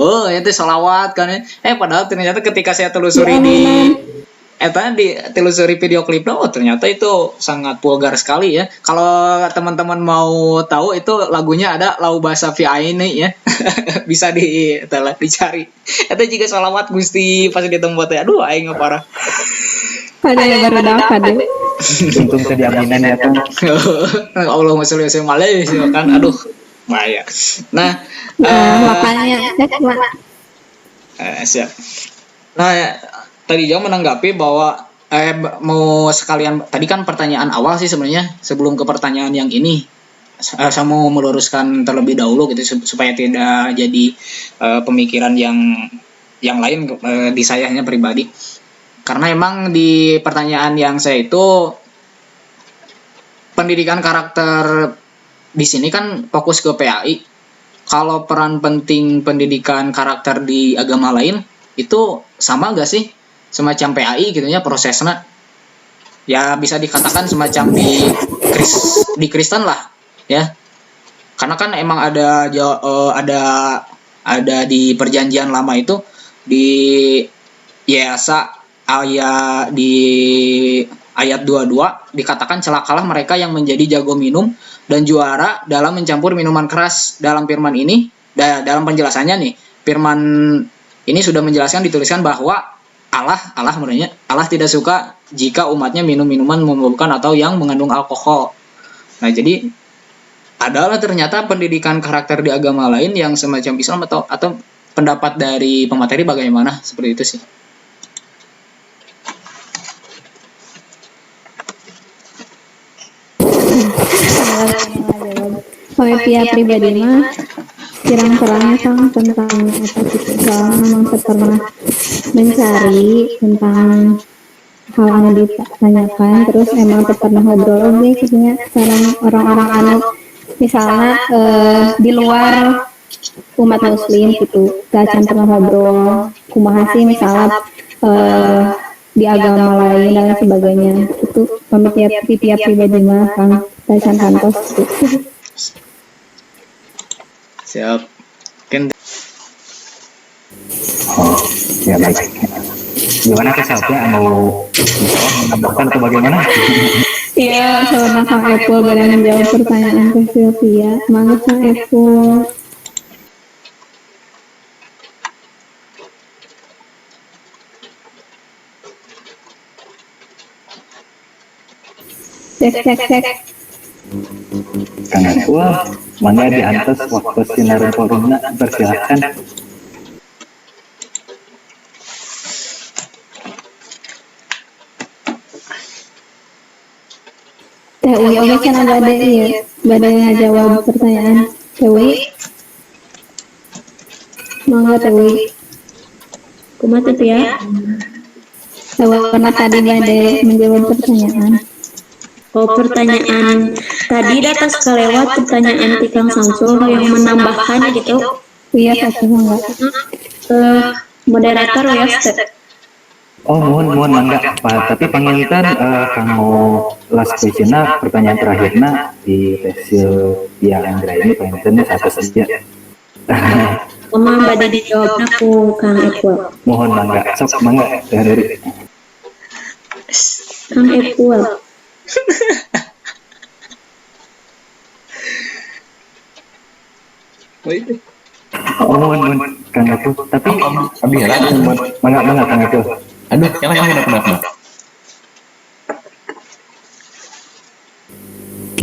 Oh, itu solawat kan ya. Padahal ternyata ketika saya telusuri telusuri video klipnya, oh ternyata itu sangat vulgar sekali ya. Kalau teman-teman mau tahu itu lagunya ada Lau Basa Fi Aini ya. Bisa dicari. Itu juga solawat Gusti pas di tempat ya. Aduh, aing parah. Ada yang baru dapat deh. Untung saya diaminan ya kan. Allahumma sholli wa sallim kan. Aduh, bahaya. Nah, makanya siap. Nah, tadi Jong menanggapi bahwa mau sekalian tadi kan pertanyaan awal sih sebenarnya sebelum ke pertanyaan yang ini. Saya mau meluruskan terlebih dahulu gitu supaya tidak jadi pemikiran yang lain di sayanya pribadi. Karena emang di pertanyaan yang saya itu pendidikan karakter di sini kan fokus ke PAI. Kalau peran penting pendidikan karakter di agama lain itu sama gak sih? Semacam PAI gitu ya prosesnya. Ya bisa dikatakan semacam di Kristen lah ya. Karena kan emang ada di perjanjian lama itu di Yesa ayat di ayat 22 dikatakan celakalah mereka yang menjadi jago minum dan juara dalam mencampur minuman keras. Dalam firman ini dalam penjelasannya nih, firman ini sudah menjelaskan dituliskan bahwa Allah tidak suka jika umatnya minum minuman memabukkan atau yang mengandung alkohol. Nah, jadi adalah ternyata pendidikan karakter di agama lain yang semacam Islam atau pendapat dari pemateri bagaimana? Seperti itu sih. Oleh pihak pribadi mah kirang-kirangnya Kang tentang apa gitu, soalnya memang saya pernah mencari tentang hal yang ditanyakan, terus emang saya pernah ngobrol oke sebenarnya sekarang orang-orang anu misalnya di luar umat muslim gitu, saya pernah ngobrol kumaha sih misalnya di agama lain dan sebagainya, itu pihak pribadi mah Kang saya kantos gitu. Siap. Mungkin Oh, ya baik. Gimana ke Sofia mau menambahkan atau bagaimana? Iya, sama Kang Epul berani menjawab pertanyaan ke Sylvia. Semangat Kang Epul. Cek. Kang Epul, mangga diantos waktu sinar corona, persilakan. Teh Uwi oke kan badai ngajawab pertanyaan Teh Uwi. Mangga Teh Uwi. Kumaha tuh ya? Teh Uwi pernah tadi badai menjawab pertanyaan. Oh, pertanyaan tadi datang kelewat pertanyaan Tikang Samsul yang menambahkan gitu. Iya, satu mangga. Moderator ya, Step. Oh, mohon mangga Pak. Tapi panginten kamu last questionnya pertanyaan terakhirnya di tesil dia Andra ini pangintennya satu saja. Kumaha bade dijawabna ku Kang Epul. Mohon mangga, sok mangga dari. Kang Epul. Oh, mohon Kang Epul. Tapi Abi ya lah. mangga Kang Epul. Aduh, yang kenapa?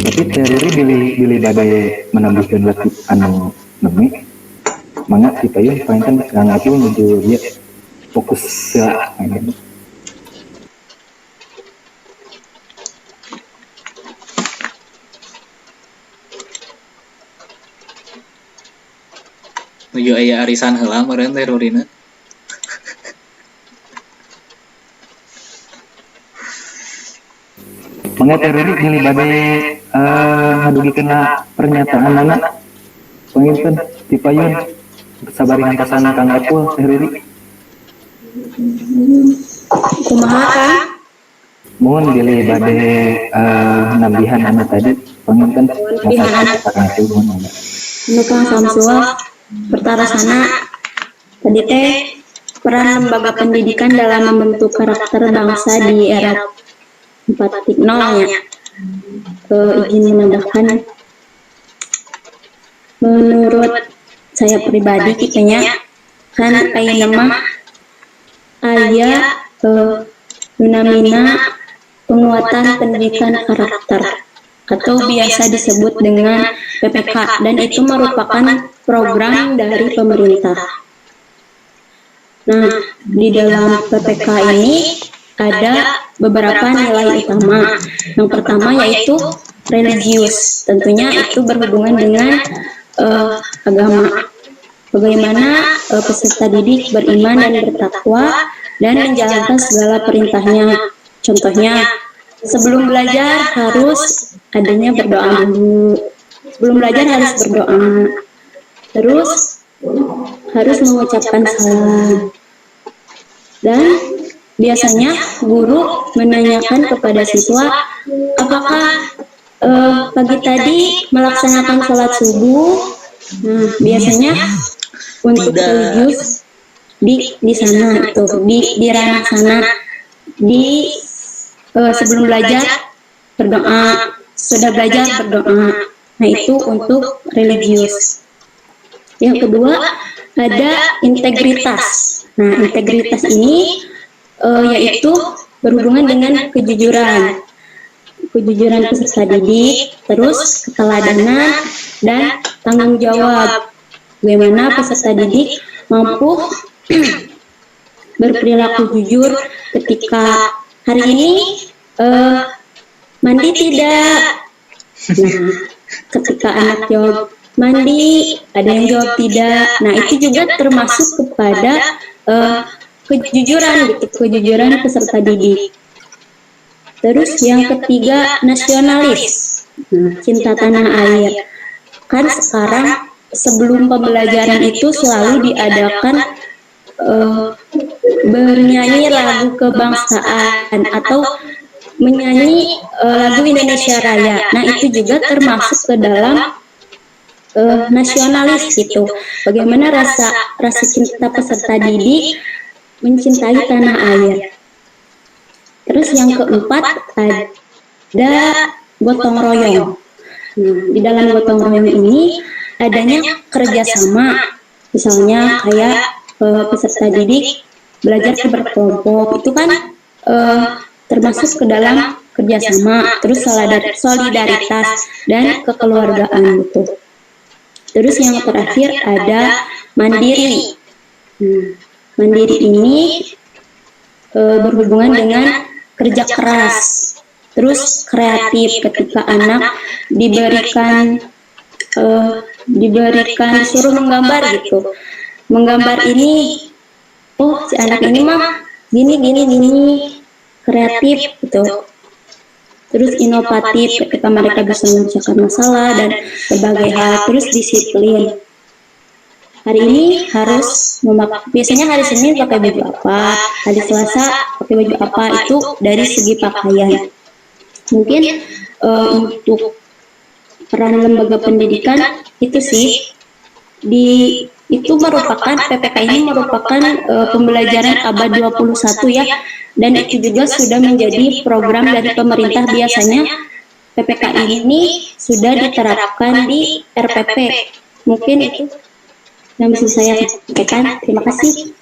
Tapi teori bilih badai menambahkan lagi anu nemi. Mangga si payun panginten Kang Epul menuju dia fokus ke menuju aya arisan heula meureun teh Rurina. mangga teori bilih badai ngadugikeun pernyataan anak panginten si payun sabari ngantosan Kang Epul teori. Kumaha Kang? Mohon bilih badai nambihan anu tadi panginten masalah Kang Epul mohon. Anu Kang Samsul pertarasana tadi teh peran lembaga pendidikan dalam membentuk karakter bangsa di era 4.0 nya. Izin menambahkan, menurut saya pribadi kitanya kan ayeuna mah aya fenomena penguatan pendidikan karakter atau biasa disebut dengan PPK, dan itu merupakan program dari pemerintah. Nah, di dalam PPK ini ada beberapa nilai utama. Yang pertama yaitu religius, tentunya itu berhubungan dengan agama. Bagaimana peserta didik beriman dan bertakwa dan menjalankan segala perintahnya. Contohnya, sebelum belajar harus adanya berdoa dulu. Sebelum belajar harus berdoa. Terus harus mengucapkan salam. Dan biasanya guru menanyakan kepada siswa apakah pagi tadi melaksanakan sholat subuh. Nah, biasanya untuk religius di sana itu di ranah sana di sebelum belajar berdoa, sudah belajar berdoa. Nah, itu untuk religius. Yang kedua ada integritas. Nah, integritas ini yaitu berhubungan dengan kejujuran peserta didik, terus keteladanan dan tanggung jawab. Bagaimana peserta didik mampu berperilaku jujur ketika hari ini mandi tidak. Nah, ketika anak jawab mandi, ada yang jawab tidak. Nah, itu juga termasuk kepada kejujuran peserta didik. Terus yang ketiga nasionalis, cinta tanah air. Kan sekarang sebelum pembelajaran itu selalu diadakan bernyanyi lagu kebangsaan atau menyanyi lagu Indonesia Raya. Nah, itu juga termasuk ke dalam nasionalis gitu. Bagaimana rasa cinta peserta didik mencintai tanah air. Terus yang keempat ada gotong royong. Nah, di dalam gotong royong ini adanya kerjasama, misalnya kayak peserta didik belajar berkelompok, itu kan termasuk ke dalam kerjasama, terus solidaritas dan kekeluargaan gitu. Terus yang terakhir ada mandiri. Mandiri ini berhubungan dengan kerja keras, terus kreatif ketika anak diberikan disuruh menggambar gitu. Menggambar ini, oh si anak ini mah gini kreatif gitu. Terus inovatif ketika mereka bisa memecahkan masalah dan berbagai hal. Terus disiplin. Hari ini harus biasanya hari Senin pakai baju apa, hari Selasa pakai baju apa, itu dari segi pakaian. Mungkin untuk peran lembaga pendidikan itu sih itu merupakan PPK ini merupakan pembelajaran abad 21 ya, dan itu juga sudah menjadi program dari pemerintah. Biasanya PPK ini sudah diterapkan di RPP. Mungkin itu yang bisa saya sampaikan. Terima kasih.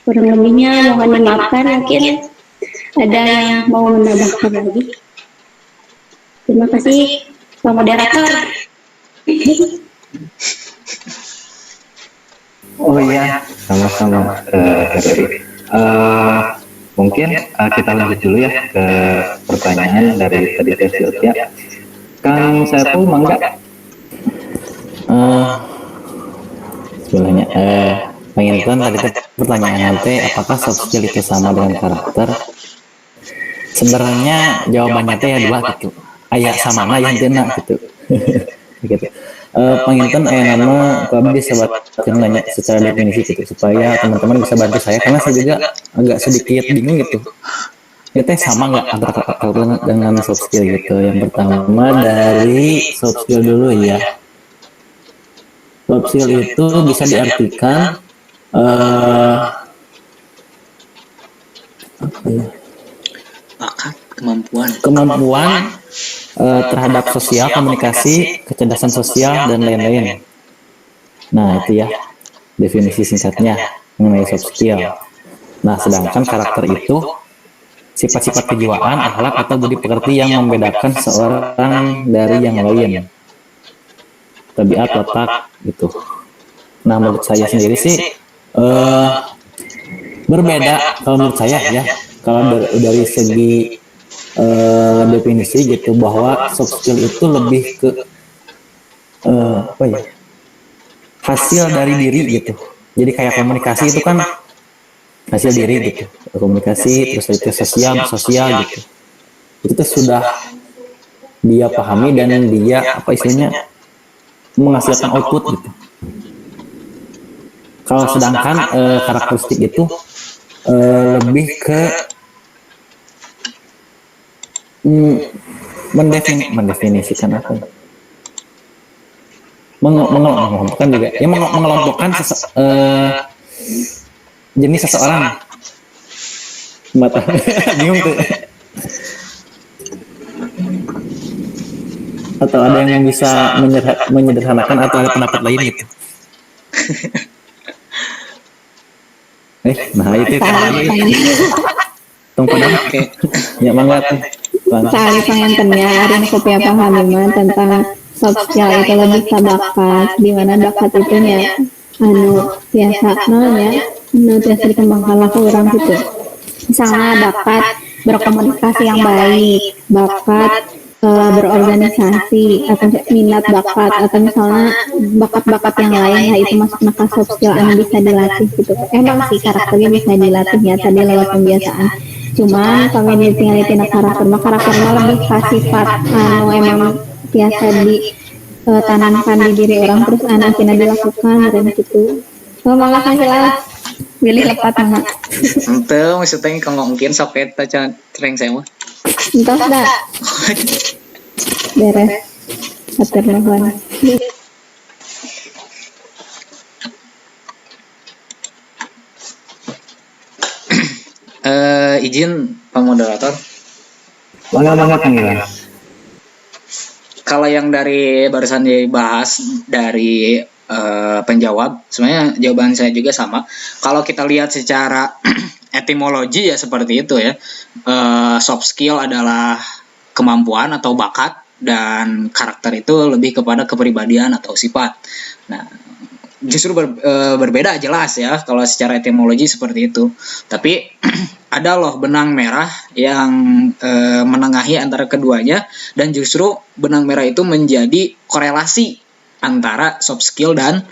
Kurang lebihnya mohon dimaafkan, mungkin ada yang mau menambahkan lagi. Terima kasih Pak Moderator. Oh iya, sama-sama Ferry. Mungkin kita lanjut dulu ya ke pertanyaan dari tadi Teh Sylvia. Kang Saiful, mangga. Sebenarnya pengintan tadi pertanyaan nanti apakah soft skill itu sama dengan karakter? Sebenarnya jawabannya teh ya dua gitu. Ayah sama lah yang jenak gitu. Gitu. Pengintan nama kami bisa bacakan nanya secara definisi gitu supaya teman-teman bisa bantu saya, karena saya juga agak sedikit bingung gitu. Itu sama nggak antara karakter dengan soft skill gitu? Yang pertama dari soft skill dulu ya. Soft skill itu bisa diartikan bakat, kemampuan terhadap sosial, komunikasi, kecerdasan sosial dan lain-lain. Nah itu ya definisi singkatnya mengenai soft skill. Nah sedangkan karakter itu sifat-sifat kejiwaan, akhlak atau budi pekerti yang membedakan seorang dari yang lain. Tabiat, watak gitu. Nah menurut saya sendiri sih berbeda kalau menurut saya ya. Kalau dari segi definisi gitu, bahwa soft skill itu lebih ke hasil dari diri gitu. Jadi kayak komunikasi itu kan hasil diri gitu. Komunikasi terus itu sosial gitu. Itu sudah dia pahami dan dia istilahnya menghasilkan output gitu. Kalau sedangkan karakteristik itu lebih ke mendefinisikan apa ya? Mengelompokkan juga ya, mengelompokkan jenis seseorang. Mata bingung tuh. Atau ada yang bisa menyederhanakan atau ada pendapat lain gitu. Nah itu kan tong padang ya mangga tuh. Saali pangantennya Arin Kopia Pahamiman tentang soft skill itu lebih ke bakat, di mana bakat itu ya biasa biasa dikembangkan lah ke orang gitu. Misalnya bakat berkomunikasi yang baik, bakat berorganisasi, atau minat bakat, atau misalnya bakat-bakat yang lain, nah itu masuk ke soft skill yang bisa dilatih gitu. Emang sih karakternya bisa dilatih ya tadi lewat pembiasaan. Cuman kalau ditinggalin karakternya lebih sifat emang biasa ditanamkan di diri orang, terus anak-anak dilakukan dan gitu. Malah kan jelas pilih lepat mah. Ente maksudnya kalau mungkin sampai cereng saya mah. Entah dah. Beres. Atur nuhun. Izin Pak Moderator. Bangga Kang Ilham. Kalau yang dari barusan dibahas dari penjawab, sebenarnya jawaban saya juga sama. Kalau kita lihat secara etimologi ya seperti itu ya. Soft skill adalah kemampuan atau bakat, dan karakter itu lebih kepada kepribadian atau sifat. Nah, justru berbeda jelas ya kalau secara etimologi seperti itu. Tapi ada loh benang merah yang menengahi antara keduanya, dan justru benang merah itu menjadi korelasi antara soft skill dan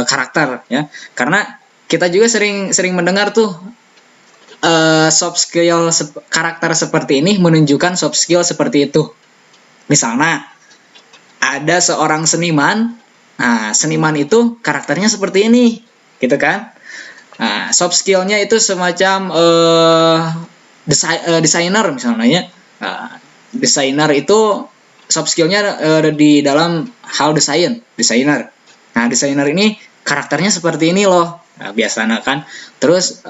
karakter ya. Karena kita juga sering mendengar tuh soft skill karakter seperti ini menunjukkan soft skill seperti itu. Misalnya ada seorang seniman, nah seniman itu karakternya seperti ini, gitu kan? Nah, soft skillnya itu semacam desainer misalnya. Desainer itu soft skillnya di dalam hal desainer. Nah, desainer ini karakternya seperti ini loh. Nah, biasanya kan. Terus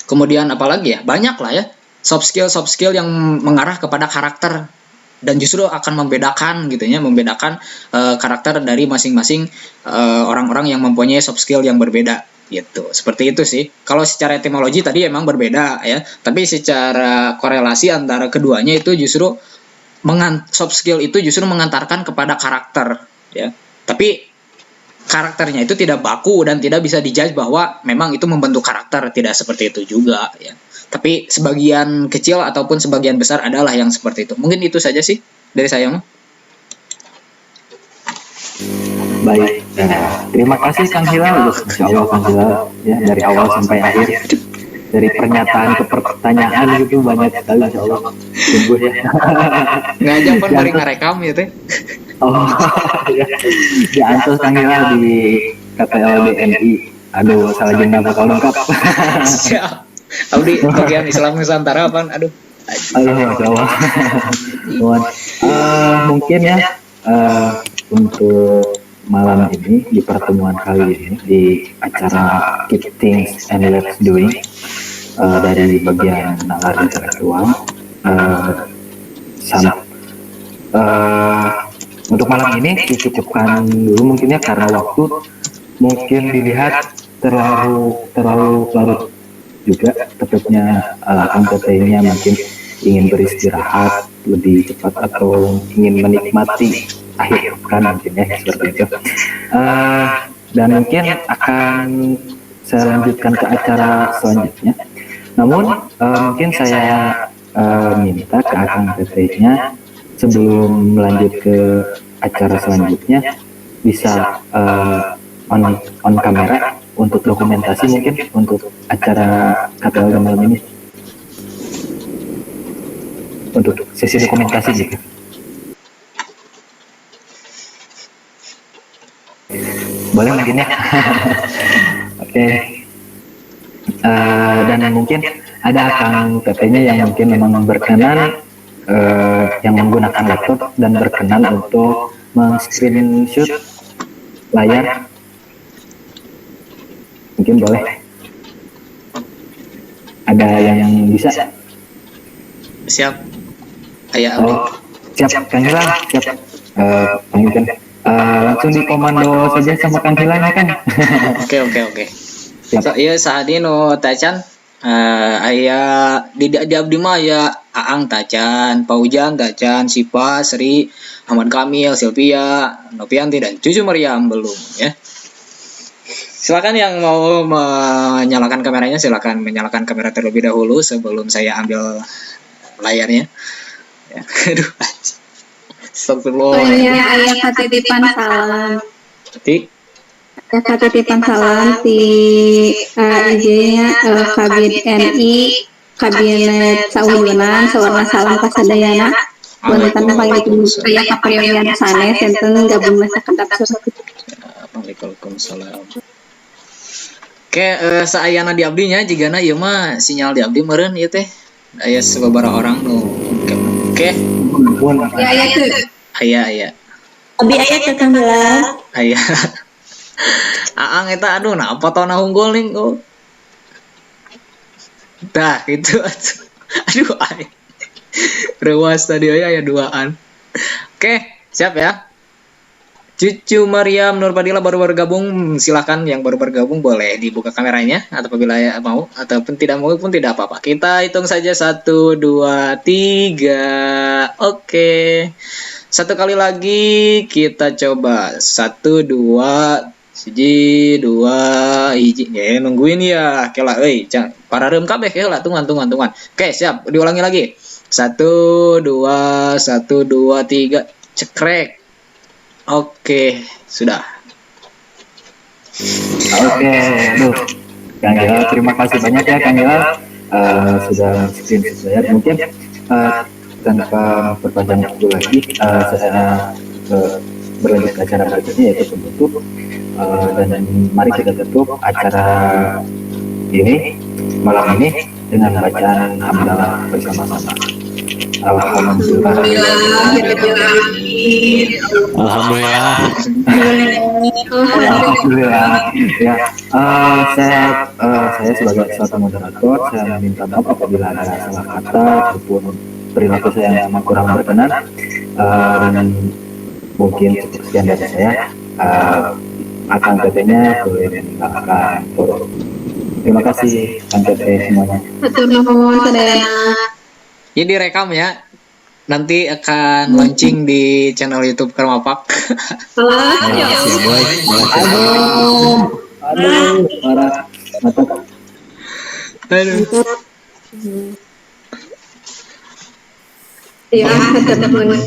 kemudian apalagi ya? Banyak lah ya. Soft skill yang mengarah kepada karakter, dan justru akan membedakan gitu ya, karakter dari masing-masing orang-orang yang mempunyai soft skill yang berbeda gitu. Seperti itu sih. Kalau secara etimologi tadi emang berbeda ya, tapi secara korelasi antara keduanya itu justru soft skill itu justru mengantarkan kepada karakter ya. Tapi karakternya itu tidak baku dan tidak bisa dijudge bahwa memang itu membentuk karakter, tidak seperti itu juga ya. Tapi sebagian kecil ataupun sebagian besar adalah yang seperti itu. Mungkin itu saja sih dari saya mah. Baik, terima kasih Kang Hilal. Insya Allah Kang Hilal ya, dari awal sampai akhir, dari pernyataan ke pertanyaan gitu banyak sekali. Insya Allah tunggu ya. Ngajak pun dari ngerekam ya teh. Oh ya, diantos Kang Hilal di KPL BNI. Aduh, salah jenjang bakal lengkap. Siap. Abdi bagian Islam Nusantara apa? Aduh. Masya Allah. Mungkin ya untuk malam ini di pertemuan kali ini di acara Keep Things and Let's Doing dari bagian nalar intelektual, untuk malam ini dicukupkan dulu mungkin ya, karena waktu mungkin dilihat terlalu larut juga, tepatnya anggotanya mungkin ingin beristirahat lebih cepat atau ingin menikmati akhir pekan mungkin ya, seperti itu. Dan mungkin akan saya lanjutkan ke acara selanjutnya. Namun mungkin saya minta ke Akang Tetehnya sebelum melanjut ke acara selanjutnya bisa on kamera untuk dokumentasi mungkin untuk acara KPL malam ini, untuk sesi dokumentasi gitu. Boleh mungkin ya. Oke. Dan mungkin ada Kang Tetehnya yang mungkin memang berkenan yang menggunakan laptop dan berkenan untuk men-screenshot layar, mungkin boleh. Ada yang bisa? Siap. Ayah Abdi. Oh, siap, Kang Hilal, siap. Panggilkan. Langsung di komando saja sama Kang Hilal ya kan? Oke. So, iya sahadi nu tacan aya di abdi mah ya Aang tacan, Paujan tacan, Sipa, Sri, Ahmad Kamil, Sylvia, Novianti dan Cucu Maryam belum ya. Silakan yang mau menyalakan kameranya, silakan menyalakan kamera terlebih dahulu sebelum saya ambil layarnya. Ya. Aduh. Astagfirullah. Oh iya, ayah titipan salam. Ti Ayah titipan salam di IG-nya Kabin NI Kabinet Saujunan Sawarna Salam Kasadayana. Wonten panggil ayah kapriyoyan sanes enten gabung masa kedap surut. Waalaikumsalam. Oke, saayana di abdinya jigana ieu mah sinyal di abdi meureun ieu teh. Aya sababaraha orang nu oke. Ya ayah tuh. Aya. Abi ayah ke Kang Hilal. Aya. Aang eta aduh nah apa tona unggul nih kok. Dah gitu. Aduh ay. Rewas tadi aya duaan. Oke, siap ya. Cucu Maryam Nurpadila baru bergabung, silakan yang baru bergabung boleh dibuka kameranya atau apabila mau ataupun tidak mau pun tidak apa-apa. Kita hitung saja 1, 2, 3. Oke. Satu kali lagi kita coba 1, 2, siji, 2, hiji. Ya nungguin ya. Kela euy, para reum kabeh heula tungan. Oke, siap. Diulangi lagi. 1, 2, 1, 2, 3. Cekrek. Oke, sudah. Oke, aduh, Kang Hilal, terima kasih banyak ya Kang Hilal sudah screen saya. Mungkin tanpa perpanjang waktu lagi, saya berlanjut ke acara berikutnya yaitu penutup. Dan mari kita tutup acara ini malam ini dengan bacaan hamdalah bersama-sama. Alhamdulillah. Alhamdulillah. Ya, saya sebagai suatu moderator, saya minta maaf apabila ada salah kata ataupun perilaku saya yang kurang berkenan. Dan mungkin cukup sekian dari saya. Akan tetenya boleh akan turun. Terima kasih Kang Teteh semuanya. Hatur nuhun sadayana. Ini direkam ya. Nanti akan launching di channel YouTube Karmapak. Aduh, parah. Aduh. Ya, hatur nuhun.